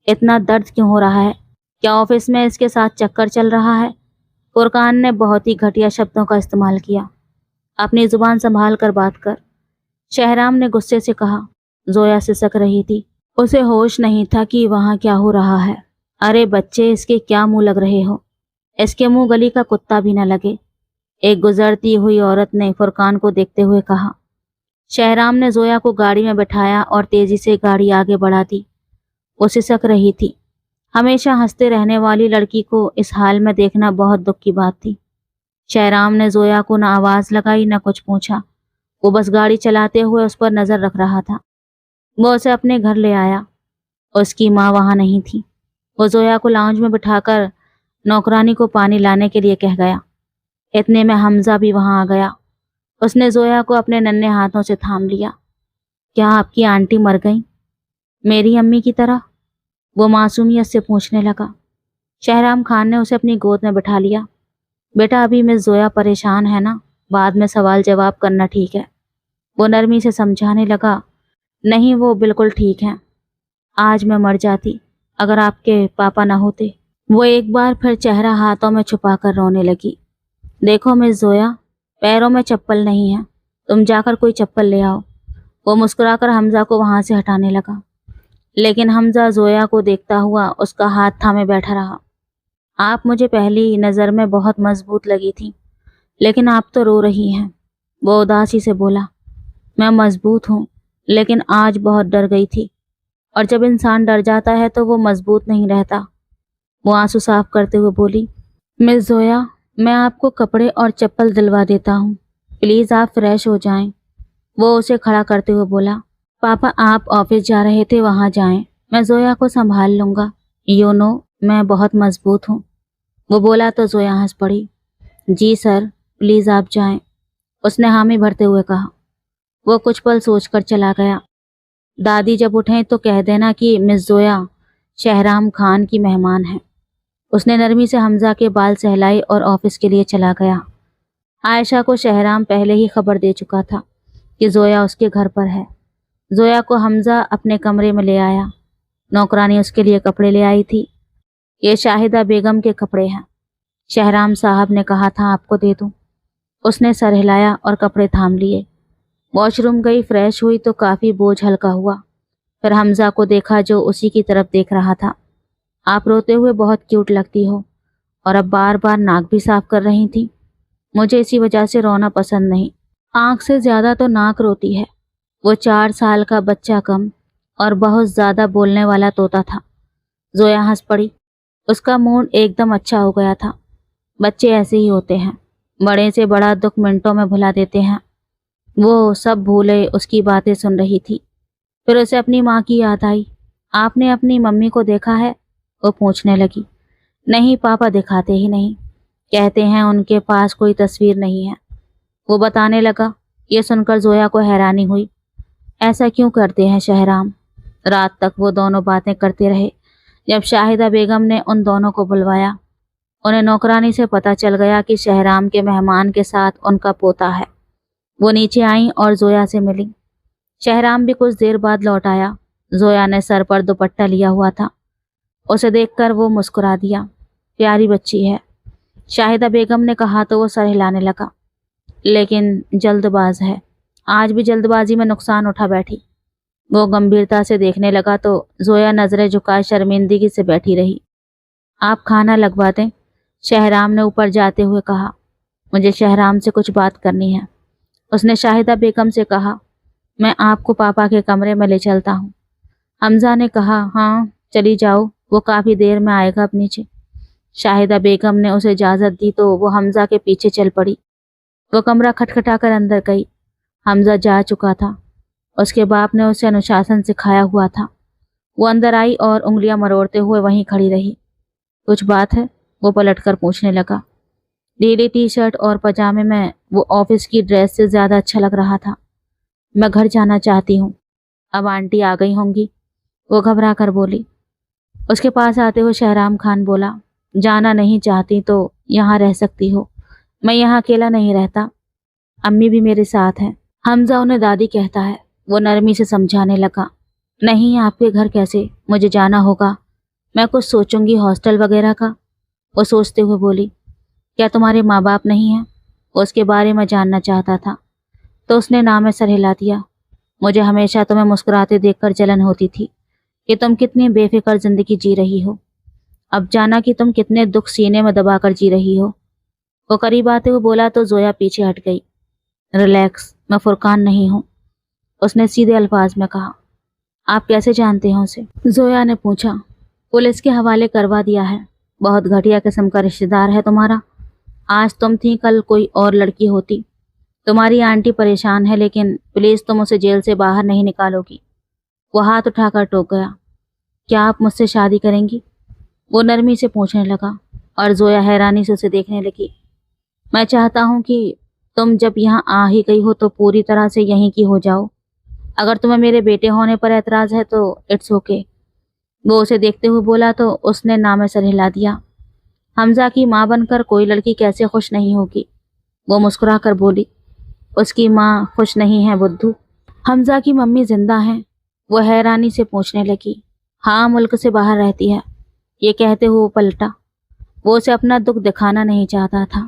इतना दर्द क्यों हो रहा है? क्या ऑफिस में इसके साथ चक्कर चल रहा है? फुरकान ने बहुत ही घटिया शब्दों का इस्तेमाल किया। अपनी जुबान संभाल कर बात कर, शहराम ने गुस्से से कहा। जोया सिसक रही थी। उसे होश नहीं था कि वहां क्या हो रहा है। अरे बच्चे, इसके क्या मुंह लग रहे हो? इसके मुंह गली का कुत्ता भी न लगे, एक गुजरती हुई औरत ने फुरकान को देखते हुए कहा। शहराम ने जोया को गाड़ी में बैठाया और तेजी से गाड़ी आगे बढ़ा दी। वो सिसक रही थी। हमेशा हंसते रहने वाली लड़की को इस हाल में देखना बहुत दुख की बात थी। शहराम ने जोया को न आवाज लगाई न कुछ पूछा। वो बस गाड़ी चलाते हुए उस पर नजर रख रहा था। वो उसे अपने घर ले आया। उसकी माँ वहां नहीं थी। वो जोया को लाउंज में बिठाकर नौकरानी को पानी लाने के लिए कह गया। इतने में हमजा भी वहां आ गया। उसने जोया को अपने नन्हे हाथों से थाम लिया। क्या आपकी आंटी मर गई, मेरी अम्मी की तरह? वो मासूमियत से पूछने लगा। शहराम खान ने उसे अपनी गोद में बिठा लिया। बेटा, अभी मिस जोया परेशान है ना, बाद में सवाल जवाब करना, ठीक है? वो नरमी से समझाने लगा। नहीं, वो बिल्कुल ठीक है। आज मैं मर जाती अगर आपके पापा ना होते। वो एक बार फिर चेहरा हाथों में छुपाकर रोने लगी। देखो मिस जोया, पैरों में चप्पल नहीं है, तुम जाकर कोई चप्पल ले आओ। वो मुस्कुराकर हमजा को वहां से हटाने लगा, लेकिन हमजा जोया को देखता हुआ उसका हाथ थामे बैठा रहा। آپ مجھے پہلی نظر میں بہت مضبوط لگی تھی، لیکن آپ تو رو رہی ہیں۔ وہ اداسی سے بولا۔ میں مضبوط ہوں، لیکن آج بہت ڈر گئی تھی، اور جب انسان ڈر جاتا ہے تو وہ مضبوط نہیں رہتا۔ وہ آنسو صاف کرتے ہوئے بولی، مس زویا، میں آپ کو کپڑے اور چپل دلوا دیتا ہوں، پلیز آپ فریش ہو جائیں۔ وہ اسے کھڑا کرتے ہوئے بولا، پاپا آپ آفس جا رہے تھے، وہاں جائیں، میں زویا کو سنبھال لوں گا، میں بہت مضبوط ہوں۔ وہ بولا تو زویا ہنس پڑی۔ جی سر، پلیز آپ جائیں، اس نے حامی بھرتے ہوئے کہا۔ وہ کچھ پل سوچ کر چلا گیا۔ دادی جب اٹھیں تو کہہ دینا کہ مس زویا شہرام خان کی مہمان ہے۔ اس نے نرمی سے حمزہ کے بال سہلائے اور آفس کے لیے چلا گیا۔ عائشہ کو شہرام پہلے ہی خبر دے چکا تھا کہ زویا اس کے گھر پر ہے۔ زویا کو حمزہ اپنے کمرے میں لے آیا۔ نوکرانی اس کے لیے کپڑے لے آئی تھی۔ یہ شاہدہ بیگم کے کپڑے ہیں، شہرام صاحب نے کہا تھا آپ کو دے دوں۔ اس نے سر ہلایا اور کپڑے تھام لیے۔ واش روم گئی، فریش ہوئی تو کافی بوجھ ہلکا ہوا۔ پھر حمزہ کو دیکھا جو اسی کی طرف دیکھ رہا تھا۔ آپ روتے ہوئے بہت کیوٹ لگتی ہو، اور اب بار بار ناک بھی صاف کر رہی تھی۔ مجھے اسی وجہ سے رونا پسند نہیں، آنکھ سے زیادہ تو ناک روتی ہے۔ وہ 4 سال کا بچہ کم اور بہت زیادہ بولنے والا طوطا تھا۔ زویا ہنس پڑی۔ اس کا موڈ ایک دم اچھا ہو گیا تھا۔ بچے ایسے ہی ہوتے ہیں، بڑے سے بڑا دکھ منٹوں میں بھلا دیتے ہیں۔ وہ سب بھولے اس کی باتیں سن رہی تھی۔ پھر اسے اپنی ماں کی یاد آئی۔ آپ نے اپنی ممی کو دیکھا ہے؟ وہ پوچھنے لگی۔ نہیں پاپا دکھاتے ہی نہیں، کہتے ہیں ان کے پاس کوئی تصویر نہیں ہے، وہ بتانے لگا۔ یہ سن کر زویا کو حیرانی ہوئی۔ ایسا کیوں کرتے ہیں شہرام؟ رات تک وہ دونوں باتیں کرتے رہے۔ جب شاہدہ بیگم نے ان دونوں کو بلوایا، انہیں نوکرانی سے پتہ چل گیا کہ شہرام کے مہمان کے ساتھ ان کا پوتا ہے۔ وہ نیچے آئیں اور زویا سے ملیں۔ شہرام بھی کچھ دیر بعد لوٹ آیا۔ زویا نے سر پر دوپٹہ لیا ہوا تھا۔ اسے دیکھ کر وہ مسکرا دیا۔ پیاری بچی ہے، شاہدہ بیگم نے کہا تو وہ سر ہلانے لگا۔ لیکن جلد باز ہے، آج بھی جلد بازی میں نقصان اٹھا بیٹھی۔ وہ گمبھیرتا سے دیکھنے لگا تو زویا نظریں جھکائے شرمندگی سے بیٹھی رہی۔ آپ کھانا لگوا دیں، شہرام نے اوپر جاتے ہوئے کہا۔ مجھے شہرام سے کچھ بات کرنی ہے، اس نے شاہدہ بیگم سے کہا۔ میں آپ کو پاپا کے کمرے میں لے چلتا ہوں۔ حمزہ نے کہا، ہاں چلی جاؤ، وہ کافی دیر میں آئے گا اب نیچے۔ شاہدہ بیگم نے اسے اجازت دی تو وہ حمزہ کے پیچھے چل پڑی۔ وہ کمرہ کھٹکھٹا کر اندر گئی۔ حمزہ جا چکا تھا، اس کے باپ نے اسے انوشاسن سکھایا ہوا تھا۔ وہ اندر آئی اور انگلیاں مروڑتے ہوئے وہیں کھڑی رہی۔ کچھ بات ہے؟ وہ پلٹ کر پوچھنے لگا۔ ڈھیلی ٹی شرٹ اور پاجامے میں وہ آفس کی ڈریس سے زیادہ اچھا لگ رہا تھا۔ میں گھر جانا چاہتی ہوں، اب آنٹی آ گئی ہوں گی، وہ گھبرا کر بولی۔ اس کے پاس آتے ہوئے شہرام خان بولا، جانا نہیں چاہتی تو یہاں رہ سکتی ہو، میں یہاں اکیلا نہیں رہتا، امی بھی میرے ساتھ ہیں۔ حمزہ انہیں دادی کہتا ہے، وہ نرمی سے سمجھانے لگا۔ نہیں آپ کے گھر کیسے؟ مجھے جانا ہوگا، میں کچھ سوچوں گی ہاسٹل وغیرہ کا، وہ سوچتے ہوئے بولی۔ کیا تمہارے ماں باپ نہیں ہیں؟ وہ اس کے بارے میں جاننا چاہتا تھا تو اس نے نام میں سر ہلا دیا۔ مجھے ہمیشہ تمہیں مسکراتے دیکھ کر جلن ہوتی تھی کہ تم کتنی بے فکر زندگی جی رہی ہو، اب جانا کہ تم کتنے دکھ سینے میں دبا کر جی رہی ہو۔ وہ قریب آتے ہوئے بولا تو زویا پیچھے ہٹ گئی۔ ریلیکس، میں فرقان نہیں ہوں، اس نے سیدھے الفاظ میں کہا۔ آپ کیسے جانتے ہیں اسے؟ زویا نے پوچھا۔ پولیس کے حوالے کروا دیا ہے، بہت گھٹیا قسم کا رشتہ دار ہے تمہارا۔ آج تم تھی، کل کوئی اور لڑکی ہوتی۔ تمہاری آنٹی پریشان ہے، لیکن پلیز تم اسے جیل سے باہر نہیں نکالو گی۔ وہ ہاتھ اٹھا کر ٹوک گیا۔ کیا آپ مجھ سے شادی کریں گی؟ وہ نرمی سے پوچھنے لگا، اور زویا حیرانی سے اسے دیکھنے لگی۔ میں چاہتا ہوں کہ تم جب یہاں آ ہی گئی ہو تو پوری طرح سے یہیں کی ہو جاؤ۔ اگر تمہیں میرے بیٹے ہونے پر اعتراض ہے تو اٹس اوکے، وہ اسے دیکھتے ہوئے بولا تو اس نے نام سر ہلا دیا۔ حمزہ کی ماں بن کر کوئی لڑکی کیسے خوش نہیں ہوگی، وہ مسکرا کر بولی۔ اس کی ماں خوش نہیں ہے بدھو؟ حمزہ کی ممی زندہ ہیں؟ وہ حیرانی سے پوچھنے لگی۔ ہاں، ملک سے باہر رہتی ہے، یہ کہتے ہوئے وہ پلٹا۔ وہ اسے اپنا دکھ دکھانا نہیں چاہتا تھا۔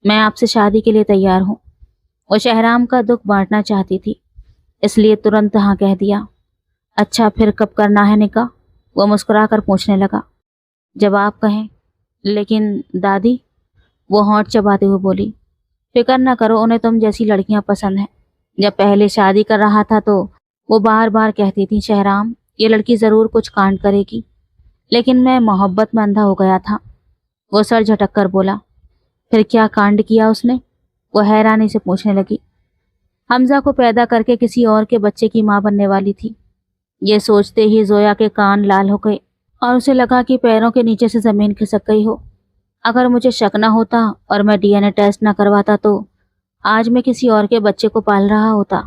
میں آپ سے شادی کے لیے تیار ہوں۔ وہ شہرام کا دکھ بانٹنا چاہتی تھی، اس لیے ترنت ہاں کہہ دیا۔ اچھا پھر کب کرنا ہے نکاح؟ وہ مسکرا کر پوچھنے لگا۔ جب آپ کہیں، لیکن دادی، وہ ہونٹ چباتے ہوئے بولی، فکر نہ کرو، انہیں تم جیسی لڑکیاں پسند ہیں۔ جب پہلے شادی کر رہا تھا تو وہ بار بار کہتی تھی، شہرام یہ لڑکی ضرور کچھ کانڈ کرے گی، لیکن میں محبت میں اندھا ہو گیا تھا۔ وہ سر جھٹک کر بولا، پھر کیا کانڈ کیا اس نے؟ وہ حیرانی سے پوچھنے لگی۔ حمزہ کو پیدا کر کے کسی اور کے بچے کی ماں بننے والی تھی۔ یہ سوچتے ہی زویا کے کان لال ہو گئے اور اسے لگا کہ پیروں کے نیچے سے زمین کھسک گئی ہو۔ اگر مجھے شک نہ ہوتا اور میں ڈی این اے ٹیسٹ نہ کرواتا تو آج میں کسی اور کے بچے کو پال رہا ہوتا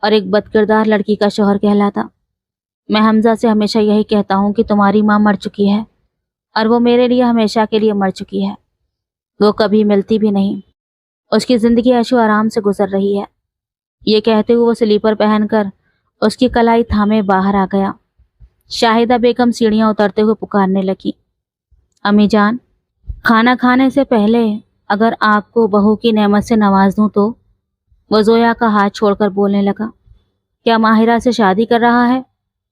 اور ایک بد کردار لڑکی کا شوہر کہلاتا۔ میں حمزہ سے ہمیشہ یہی کہتا ہوں کہ تمہاری ماں مر چکی ہے اور وہ میرے لیے ہمیشہ کے لیے مر چکی ہے۔ وہ کبھی ملتی بھی نہیں۔ اس کی زندگی عیش و آرام سے گزر رہی ہے۔ یہ کہتے ہوئے وہ سلیپر پہن کر اس کی کلائی تھامے باہر آ گیا۔ شاہدہ بیگم سیڑھیاں اترتے ہوئے پکارنے لگی، امی جان، کھانا کھانے سے پہلے اگر آپ کو بہو کی نعمت سے نواز دوں تو؟ وہ زویا کا ہاتھ چھوڑ کر بولنے لگا، کیا ماہرہ سے شادی کر رہا ہے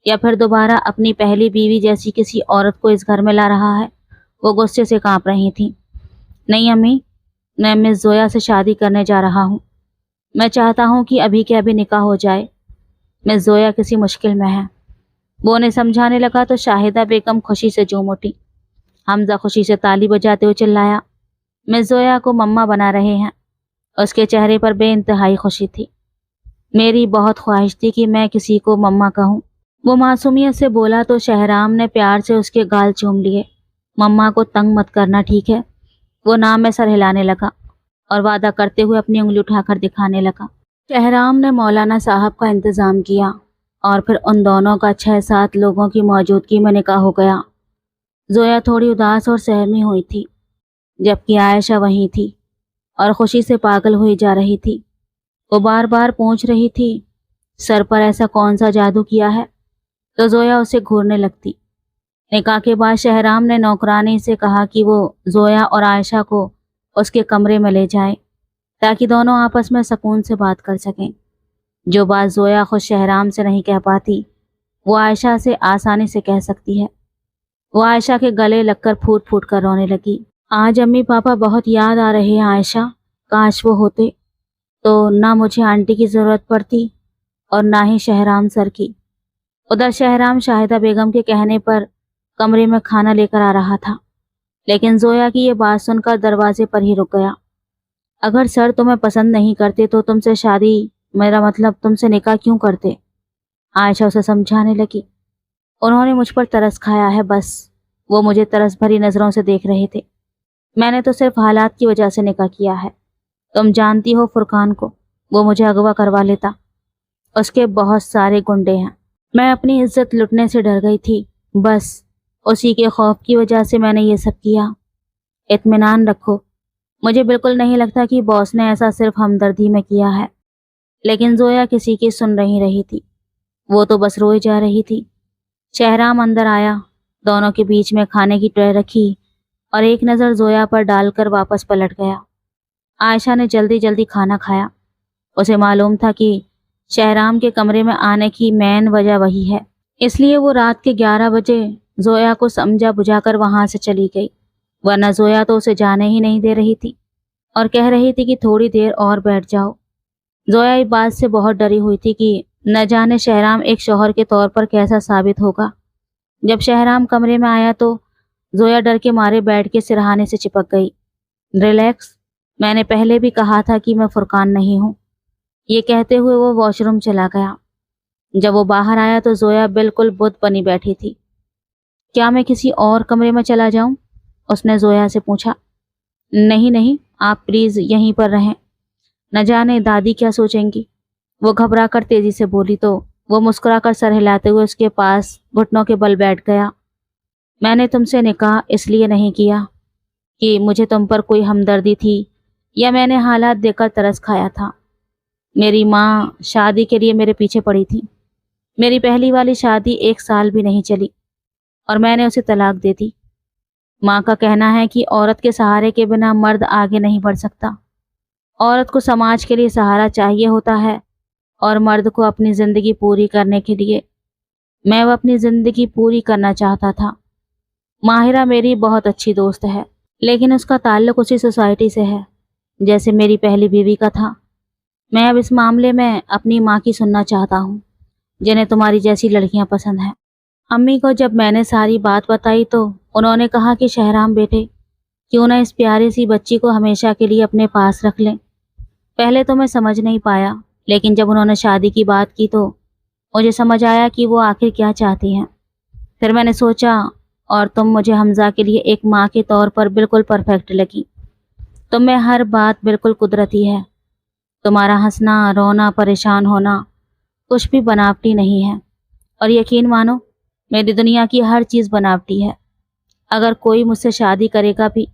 یا پھر دوبارہ اپنی پہلی بیوی جیسی کسی عورت کو اس گھر میں لا رہا ہے؟ وہ غصے سے کانپ رہی تھی۔ نہیں امی، میں مس زویا سے شادی کرنے جا رہا ہوں۔ میں چاہتا ہوں کہ ابھی کے ابھی نکاح ہو جائے۔ مس زویا کسی مشکل میں ہے۔ وہ انہیں سمجھانے لگا تو شاہدہ بیگم خوشی سے جھوم اٹھی۔ حمزہ خوشی سے تالی بجاتے ہوئے چلایا، مس زویا کو مما بنا رہے ہیں۔ اس کے چہرے پر بے انتہائی خوشی تھی۔ میری بہت خواہش تھی کہ میں کسی کو مما کہوں۔ وہ معصومیت سے بولا تو شہرام نے پیار سے اس کے گال چوم لیے۔ مما کو تنگ مت کرنا، ٹھیک ہے؟ وہ نام میں سر ہلانے لگا اور وعدہ کرتے ہوئے اپنی انگلی اٹھا کر دکھانے لگا۔ شہرام نے مولانا صاحب کا انتظام کیا اور پھر ان دونوں کا 6-7 لوگوں کی موجودگی میں نکاح ہو گیا۔ زویا تھوڑی اداس اور سہمی ہوئی تھی، جبکہ عائشہ وہیں تھی اور خوشی سے پاگل ہوئی جا رہی تھی۔ وہ بار بار پوچھ رہی تھی، سر پر ایسا کون سا جادو کیا ہے؟ تو زویا اسے گھورنے لگتی۔ نکاح کے بعد شہرام نے نوکرانی سے کہا کہ وہ زویا اور عائشہ کو اس کے کمرے میں لے جائے تاکہ دونوں آپس میں سکون سے بات کر سکیں۔ جو بات زویا خود شہرام سے نہیں کہہ پاتی، وہ عائشہ سے آسانی سے کہہ سکتی ہے۔ وہ عائشہ کے گلے لگ کر پھوٹ پھوٹ کر رونے لگی۔ آج امی پاپا بہت یاد آ رہے ہیں عائشہ، کاش وہ ہوتے تو نہ مجھے آنٹی کی ضرورت پڑتی اور نہ ہی شہرام سر کی۔ ادھر شہرام شاہدہ بیگم کے کہنے پر کمرے میں کھانا لے کر آ رہا تھا، لیکن زویا کی یہ بات سن کر دروازے پر ہی رک گیا۔ اگر سر تمہیں پسند نہیں کرتے تو تم سے شادی، میرا مطلب تم سے نکاح کیوں کرتے؟ عائشہ اسے سمجھانے لگی۔ انہوں نے مجھ پر ترس کھایا ہے بس۔ وہ مجھے ترس بھری نظروں سے دیکھ رہے تھے۔ میں نے تو صرف حالات کی وجہ سے نکاح کیا ہے۔ تم جانتی ہو فرقان کو، وہ مجھے اغوا کروا لیتا۔ اس کے بہت سارے گنڈے ہیں۔ میں اپنی عزت لٹنے سے ڈر گئی تھی، بس اسی کے خوف کی وجہ سے میں نے یہ سب کیا۔ اطمینان رکھو، مجھے بالکل نہیں لگتا کہ باس نے ایسا صرف ہمدردی میں کیا ہے۔ لیکن زویا کسی کی سن نہیں رہی تھی، وہ تو بس روئی جا رہی تھی۔ شہرام اندر آیا، دونوں کے بیچ میں کھانے کی ٹرے رکھی اور ایک نظر زویا پر ڈال کر واپس پلٹ گیا۔ عائشہ نے جلدی جلدی کھانا کھایا۔ اسے معلوم تھا کہ شہرام کے کمرے میں آنے کی مین وجہ وہی ہے، اس لیے وہ رات کے 11 بجے زویا کو سمجھا بجھا کر وہاں سے چلی گئی، ورنہ زویا تو اسے جانے ہی نہیں دے رہی تھی اور کہہ رہی تھی کہ تھوڑی دیر اور بیٹھ جاؤ۔ زویا اس بات سے بہت ڈری ہوئی تھی کہ نہ جانے شہرام ایک شوہر کے طور پر کیسا ثابت ہوگا۔ جب شہرام کمرے میں آیا تو زویا ڈر کے مارے بیٹھ کے سرہانے سے چپک گئی۔ ریلیکس، میں نے پہلے بھی کہا تھا کہ میں فرقان نہیں ہوں۔ یہ کہتے ہوئے وہ واش روم چلا گیا۔ جب وہ باہر آیا تو زویا بالکل بت بنی بیٹھی تھی۔ کیا میں کسی اور کمرے میں چلا جاؤں؟ اس نے زویا سے پوچھا۔ نہیں نہیں، آپ پلیز یہیں پر رہیں، نہ جانے دادی کیا سوچیں گی، وہ گھبرا کر تیزی سے بولی تو وہ مسکرا کر سر ہلاتے ہوئے اس کے پاس گھٹنوں کے بل بیٹھ گیا۔ میں نے تم سے نکاح اس لیے نہیں کیا کہ مجھے تم پر کوئی ہمدردی تھی یا میں نے حالات دیکھ کر ترس کھایا تھا۔ میری ماں شادی کے لیے میرے پیچھے پڑی تھی۔ میری پہلی والی شادی 1 سال بھی نہیں چلی اور میں نے اسے طلاق دے دی۔ ماں کا کہنا ہے کہ عورت کے سہارے کے بنا مرد آگے نہیں بڑھ سکتا۔ عورت کو سماج کے لیے سہارا چاہیے ہوتا ہے اور مرد کو اپنی زندگی پوری کرنے کے لیے۔ میں وہ اپنی زندگی پوری کرنا چاہتا تھا۔ माहिरा मेरी बहुत अच्छी दोस्त है, लेकिन उसका ताल्लुक उसी सोसाइटी से है जैसे मेरी पहली बीवी का था। मैं अब इस मामले में अपनी माँ की सुनना चाहता हूँ, जिन्हें तुम्हारी जैसी लड़कियां पसंद हैं। अम्मी को जब मैंने सारी बात बताई तो उन्होंने कहा कि शहराम बेटे, क्यों ना इस प्यारी सी बच्ची को हमेशा के लिए अपने पास रख लें। पहले तो मैं समझ नहीं पाया, लेकिन जब उन्होंने शादी की बात की तो मुझे समझ आया कि वो आखिर क्या चाहती हैं। फिर मैंने सोचा, और तुम मुझे हमजा के लिए एक माँ के तौर पर बिल्कुल परफेक्ट लगी। तुम में हर बात बिल्कुल कुदरती है। तुम्हारा हंसना, रोना, परेशान होना कुछ भी बनावटी नहीं है। और यकीन मानो, मेरी दुनिया की हर चीज़ बनावटी है। अगर कोई मुझसे शादी करेगा भी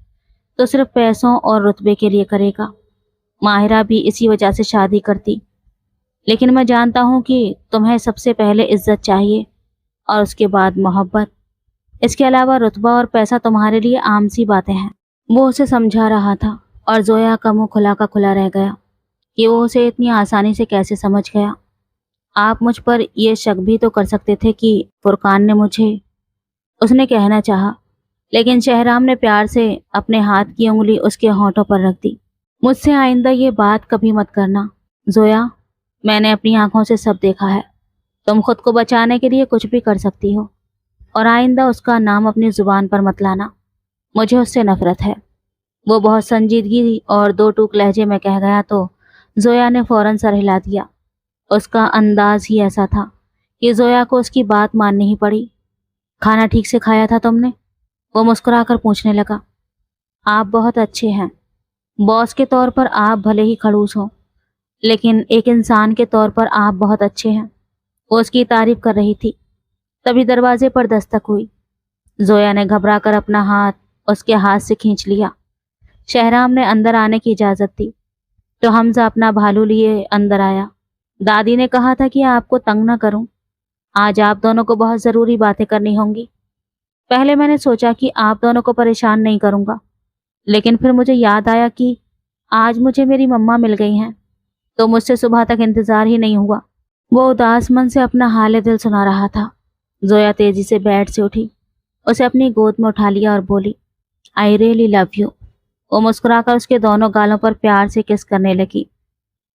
तो सिर्फ पैसों और रुतबे के लिए करेगा। माहिरा भी इसी वजह से शादी करती। लेकिन मैं जानता हूँ कि तुम्हें सबसे पहले इज्जत चाहिए और उसके बाद मोहब्बत। इसके अलावा रुतबा और पैसा तुम्हारे लिए आम सी बातें हैं। वो उसे समझा रहा था और जोया का मुंह खुला का खुला रह गया कि वो उसे इतनी आसानी से कैसे समझ गया। आप मुझ पर यह शक भी तो कर सकते थे कि फुरकान ने मुझे, उसने कहना चाहा, लेकिन शहराम ने प्यार से अपने हाथ की उंगली उसके होंठों पर रख दी। मुझसे आइंदा ये बात कभी मत करना जोया, मैंने अपनी आंखों से सब देखा है। तुम खुद को बचाने के लिए कुछ भी कर सकती हो, और आइंदा उसका नाम अपनी जुबान पर मत लाना। मुझे उससे नफरत है। वो बहुत संजीदगी और दो टूक लहजे में कह गया तो जोया ने फौरन सर हिला दिया। उसका अंदाज ही ऐसा था कि जोया को उसकी बात माननी ही पड़ी। खाना ठीक से खाया था तुमने? वो मुस्कुराकर पूछने लगा। आप बहुत अच्छे हैं। बॉस के तौर पर आप भले ही खड़ूस हो, लेकिन एक इंसान के तौर पर आप बहुत अच्छे हैं। वो उसकी तारीफ कर रही थी, तभी दरवाजे पर दस्तक हुई। जोया ने घबराकर अपना हाथ उसके हाथ से खींच लिया। शहराम ने अंदर आने की इजाज़त दी तो हमजा अपना भालू लिए अंदर आया। दादी ने कहा था कि आपको तंग न करूं, आज आप दोनों को बहुत ज़रूरी बातें करनी होंगी। पहले मैंने सोचा कि आप दोनों को परेशान नहीं करूंगा, लेकिन फिर मुझे याद आया कि आज मुझे मेरी मम्मा मिल गई हैं, तो मुझसे सुबह तक इंतज़ार ही नहीं हुआ। वो उदास मन से अपना हाल दिल सुना रहा था। जोया तेजी से बेड से उठी, उसे अपनी गोद में उठा लिया और बोली, आई रियली लव यू। वो मुस्कुराकर उसके दोनों गालों पर प्यार से किस करने लगी।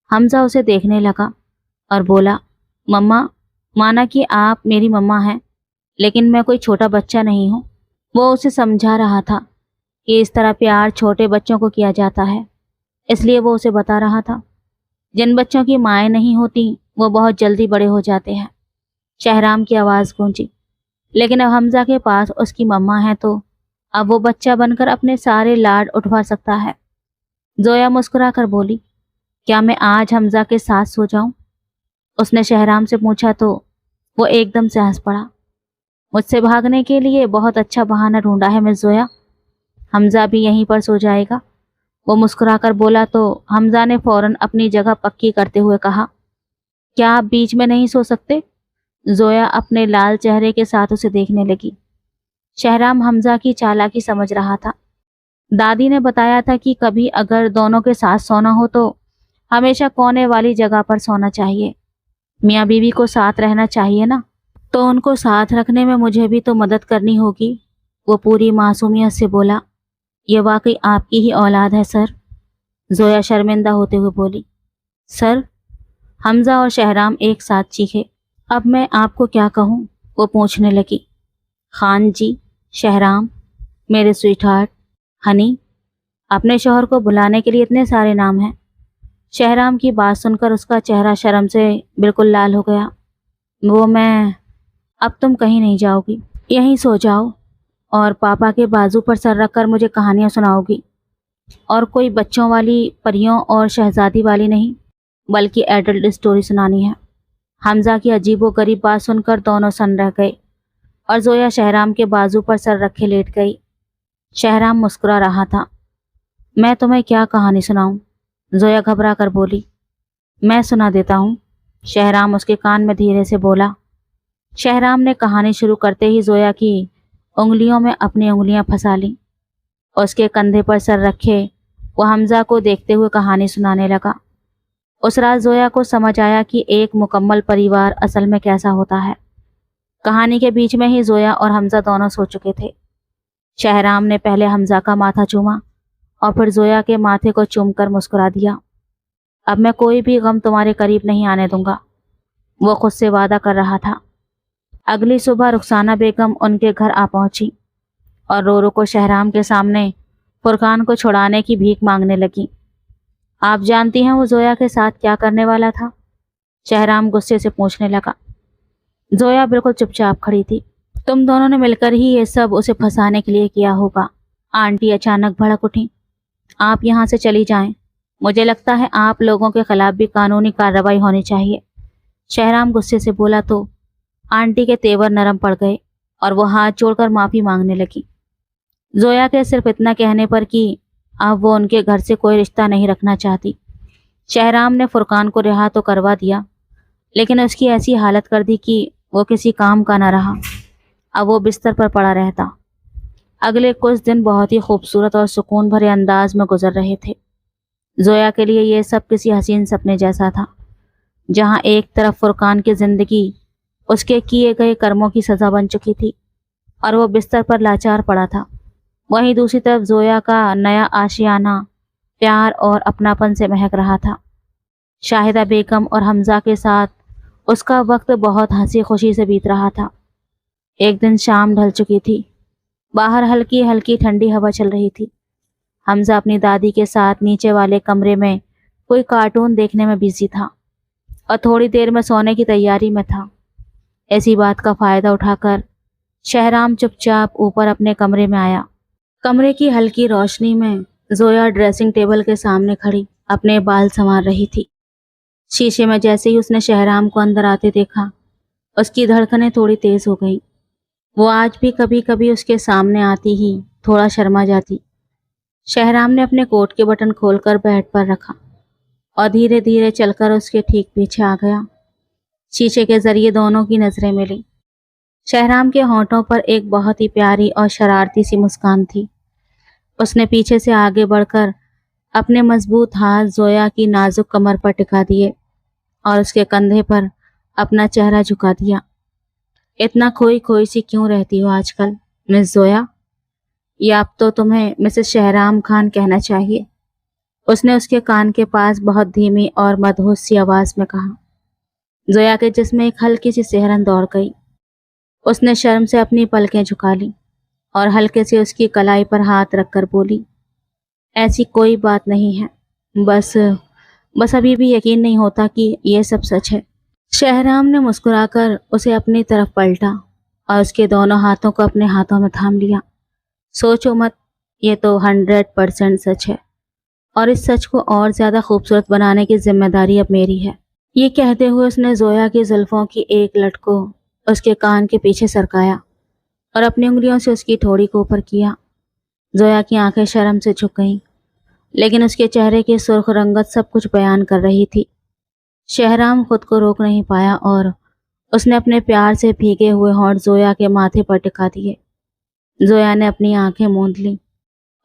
हमजा उसे देखने लगा और बोला, मम्मा, माना कि आप मेरी मम्मा हैं, लेकिन मैं कोई छोटा बच्चा नहीं हूँ। वो उसे समझा रहा था कि इस तरह प्यार छोटे बच्चों को किया जाता है, इसलिए वो उसे बता रहा था। जिन बच्चों की माएँ नहीं होती वो बहुत जल्दी बड़े हो जाते हैं। शहराम की आवाज़ गूंजी, लेकिन अब हमजा के पास उसकी मम्मा है तो अब वो बच्चा बनकर अपने सारे लाड उठवा सकता है। जोया मुस्कुरा कर बोली, क्या मैं आज हमजा के साथ सो जाऊं? उसने शहराम से पूछा तो वो एकदम से हंस पड़ा। मुझसे भागने के लिए बहुत अच्छा बहाना ढूंढा है मिस जोया। हमजा भी यहीं पर सो जाएगा। वो मुस्कुराकर बोला तो हमजा ने फौरन अपनी जगह पक्की करते हुए कहा, क्या आप बीच में नहीं सो सकते? जोया अपने लाल चेहरे के साथ उसे देखने लगी। शहराम हमजा की चालाकी समझ रहा था। दादी ने बताया था कि कभी अगर दोनों के साथ सोना हो तो हमेशा कोने वाली जगह पर सोना चाहिए। मियाँ बीवी को साथ रहना चाहिए ना, तो उनको साथ रखने में मुझे भी तो मदद करनी होगी। वो पूरी मासूमियत से बोला, ये वाकई आपकी ही औलाद है सर। जोया शर्मिंदा होते हुए बोली, सर? हमजा और शहराम एक साथ चीखे। अब मैं आपको क्या कहूँ? वो पूछने लगी। खान जी, शहराम, मेरे स्वीटहार्ट, हनी। अपने शौहर को बुलाने के लिए इतने सारे नाम हैं। शहराम की बात सुनकर उसका चेहरा शर्म से बिल्कुल लाल हो गया। मैं अब तुम कहीं नहीं जाओगी, यहीं सो जाओ और पापा के बाजू पर सर रखकर मुझे कहानियाँ सुनाओगी, और कोई बच्चों वाली, परियों और शहजादी वाली नहीं, बल्कि एडल्ट स्टोरी सुनानी है। हमजा की अजीबोगरीब बात सुनकर दोनों सन रह गए और जोया शहराम के बाजू पर सर रखे लेट गई। शहराम मुस्कुरा रहा था। मैं तुम्हें क्या कहानी सुनाऊं? जोया घबरा कर बोली। मैं सुना देता हूँ, शहराम उसके कान में धीरे से बोला। शहराम ने कहानी शुरू करते ही जोया की उंगलियों में अपनी उंगलियां फंसा लीं। उसके कंधे पर सर रखे वो हमजा को देखते हुए कहानी सुनाने लगा। उस रात जोया को समझ आया कि एक मुकम्मल परिवार असल में कैसा होता है। कहानी के बीच में ही जोया और हमजा दोनों सो चुके थे। شہرام نے پہلے حمزہ کا ماتھا چوما اور پھر زویا کے ماتھے کو چوم کر مسکرا دیا۔ اب میں کوئی بھی غم تمہارے قریب نہیں آنے دوں گا، وہ خود سے وعدہ کر رہا تھا۔ اگلی صبح رخسانہ بیگم ان کے گھر آ پہنچی اور رو رو کو شہرام کے سامنے فرقان کو چھڑانے کی بھیک مانگنے لگی۔ آپ جانتی ہیں وہ زویا کے ساتھ کیا کرنے والا تھا؟ شہرام غصے سے پوچھنے لگا۔ زویا بالکل چپ چاپ کھڑی تھی۔ تم دونوں نے مل کر ہی یہ سب اسے پھنسانے کے لیے کیا ہوگا۔ آنٹی اچانک بھڑک اٹھی۔ آپ یہاں سے چلی جائیں، مجھے لگتا ہے آپ لوگوں کے خلاف بھی قانونی کارروائی ہونی چاہیے۔ شہرام غصے سے بولا تو آنٹی کے تیور نرم پڑ گئے اور وہ ہاتھ جوڑ کر معافی مانگنے لگی۔ زویا کے صرف اتنا کہنے پر کہ اب وہ ان کے گھر سے کوئی رشتہ نہیں رکھنا چاہتی۔ شہرام نے فرقان کو رہا تو کروا دیا، لیکن اس کی ایسی حالت کر دی کہ وہ کسی کام کا نہ رہا۔ اب وہ بستر پر پڑا رہتا۔ اگلے کچھ دن بہت ہی خوبصورت اور سکون بھرے انداز میں گزر رہے تھے۔ زویا کے لیے یہ سب کسی حسین سپنے جیسا تھا، جہاں ایک طرف فرقان کی زندگی اس کے کیے گئے کرموں کی سزا بن چکی تھی اور وہ بستر پر لاچار پڑا تھا، وہیں دوسری طرف زویا کا نیا آشیانہ پیار اور اپناپن سے مہک رہا تھا۔ شاہدہ بیگم اور حمزہ کے ساتھ اس کا وقت بہت ہنسی خوشی سے بیت رہا تھا۔ ایک دن شام ڈھل چکی تھی، باہر ہلکی ہلکی ٹھنڈی ہوا چل رہی تھی۔ حمزہ اپنی دادی کے ساتھ نیچے والے کمرے میں کوئی کارٹون دیکھنے میں بزی تھا اور تھوڑی دیر میں سونے کی تیاری میں تھا۔ ایسی بات کا فائدہ اٹھا کر شہرام چپ چاپ اوپر اپنے کمرے میں آیا۔ کمرے کی ہلکی روشنی میں زویا ڈریسنگ ٹیبل کے سامنے کھڑی اپنے بال سنوار رہی تھی۔ شیشے میں جیسے ہی اس نے شہرام کو اندر آتے دیکھا، اس کی دھڑکنیں تھوڑی تیز ہو گئیں۔ وہ آج بھی کبھی کبھی اس کے سامنے آتی ہی تھوڑا شرما جاتی۔ شہرام نے اپنے کوٹ کے بٹن کھول کر بیڈ پر رکھا اور دھیرے دھیرے چل کر اس کے ٹھیک پیچھے آ گیا۔ شیشے کے ذریعے دونوں کی نظریں ملی۔ شہرام کے ہونٹوں پر ایک بہت ہی پیاری اور شرارتی سی مسکان تھی۔ اس نے پیچھے سے آگے بڑھ کر اپنے مضبوط ہاتھ زویا کی نازک کمر پر ٹکا دیے اور اس کے کندھے پر اپنا چہرہ جھکا دیا۔ اتنا کھوئی کھوئی سی کیوں رہتی ہو آج کل مس زویا؟ یا اب تو تمہیں مسز شہرام خان کہنا چاہیے، اس نے اس کے کان کے پاس بہت دھیمی اور مدھوس سی آواز میں کہا۔ زویا کے جسم میں ایک ہلکی سی سہرن دوڑ گئی۔ اس نے شرم سے اپنی پلکیں جھکا لی اور ہلکے سے اس کی کلائی پر ہاتھ رکھ کر بولی، ایسی کوئی بات نہیں ہے، بس ابھی بھی یقین نہیں ہوتا کہ یہ سب سچ ہے۔ شہرام نے مسکرا کر اسے اپنی طرف پلٹا اور اس کے دونوں ہاتھوں کو اپنے ہاتھوں میں تھام لیا۔ سوچو مت، یہ تو 100% سچ ہے اور اس سچ کو اور زیادہ خوبصورت بنانے کی ذمہ داری اب میری ہے۔ یہ کہتے ہوئے اس نے زویا کی زلفوں کی ایک لٹ کو اس کے کان کے پیچھے سرکایا اور اپنی انگلیوں سے اس کی ٹھوڑی کو اوپر کیا۔ زویا کی آنکھیں شرم سے جھک گئیں، لیکن اس کے چہرے کی سرخ رنگت سب کچھ بیان کر رہی تھی۔ شہرام خود کو روک نہیں پایا اور اس نے اپنے پیار سے بھیگے ہوئے ہونٹ زویا کے ماتھے پر ٹکا دیے۔ زویا نے اپنی آنکھیں موند لیں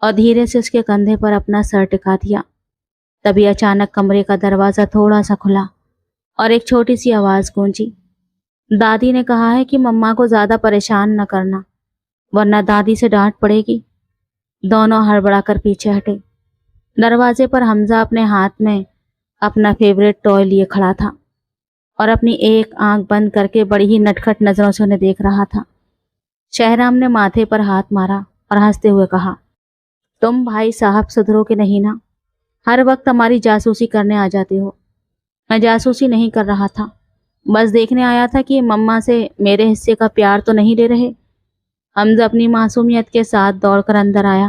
اور دھیرے سے اس کے کندھے پر اپنا سر ٹکا دیا۔ تبھی اچانک کمرے کا دروازہ تھوڑا سا کھلا اور ایک چھوٹی سی آواز گونجی۔ دادی نے کہا ہے کہ مما کو زیادہ پریشان نہ کرنا، ورنہ دادی سے ڈانٹ پڑے گی۔ دونوں ہڑبڑا کر پیچھے ہٹے۔ دروازے پر حمزہ اپنے ہاتھ میں اپنا فیوریٹ ٹوائے لیے کھڑا تھا اور اپنی ایک آنکھ بند کر کے بڑی ہی نٹکھٹ نظروں سے انہیں دیکھ رہا تھا۔ شہرام نے ماتھے پر ہاتھ مارا اور ہنستے ہوئے کہا، تم بھائی صاحب سدھرو کے نہیں نا؟ ہر وقت ہماری جاسوسی کرنے آ جاتے ہو۔ میں جاسوسی نہیں کر رہا تھا، بس دیکھنے آیا تھا کہ مما سے میرے حصے کا پیار تو نہیں لے رہے۔ حمزہ اپنی معصومیت کے ساتھ دوڑ کر اندر آیا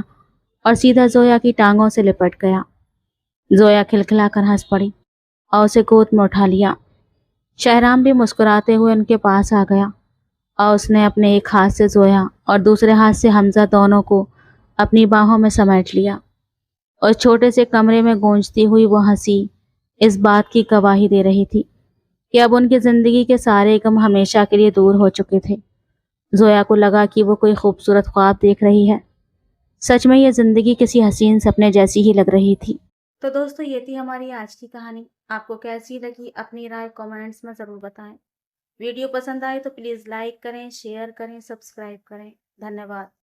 اور سیدھا زویا کی ٹانگوں سے لپٹ گیا۔ زویا کھلکھلا کر ہنس پڑی اور اسے گود میں اٹھا لیا۔ شہرام بھی مسکراتے ہوئے ان کے پاس آ گیا اور اس نے اپنے ایک ہاتھ سے زویا اور دوسرے ہاتھ سے حمزہ دونوں کو اپنی باہوں میں سمیٹ لیا۔ اور چھوٹے سے کمرے میں گونجتی ہوئی وہ ہنسی اس بات کی گواہی دے رہی تھی کہ اب ان کی زندگی کے سارے غم ہمیشہ کے لیے دور ہو چکے تھے۔ زویا کو لگا کہ وہ کوئی خوبصورت خواب دیکھ رہی ہے۔ سچ میں یہ زندگی کسی حسین سپنے جیسی ہی لگ رہی تھی۔ تو دوستو، یہ تھی ہماری آج کی کہانی۔ آپ کو کیسی لگی اپنی رائے کامنٹس میں ضرور بتائیں۔ ویڈیو پسند آئے تو پلیز لائک کریں، شیئر کریں، سبسکرائب کریں۔ دھنیہ واد۔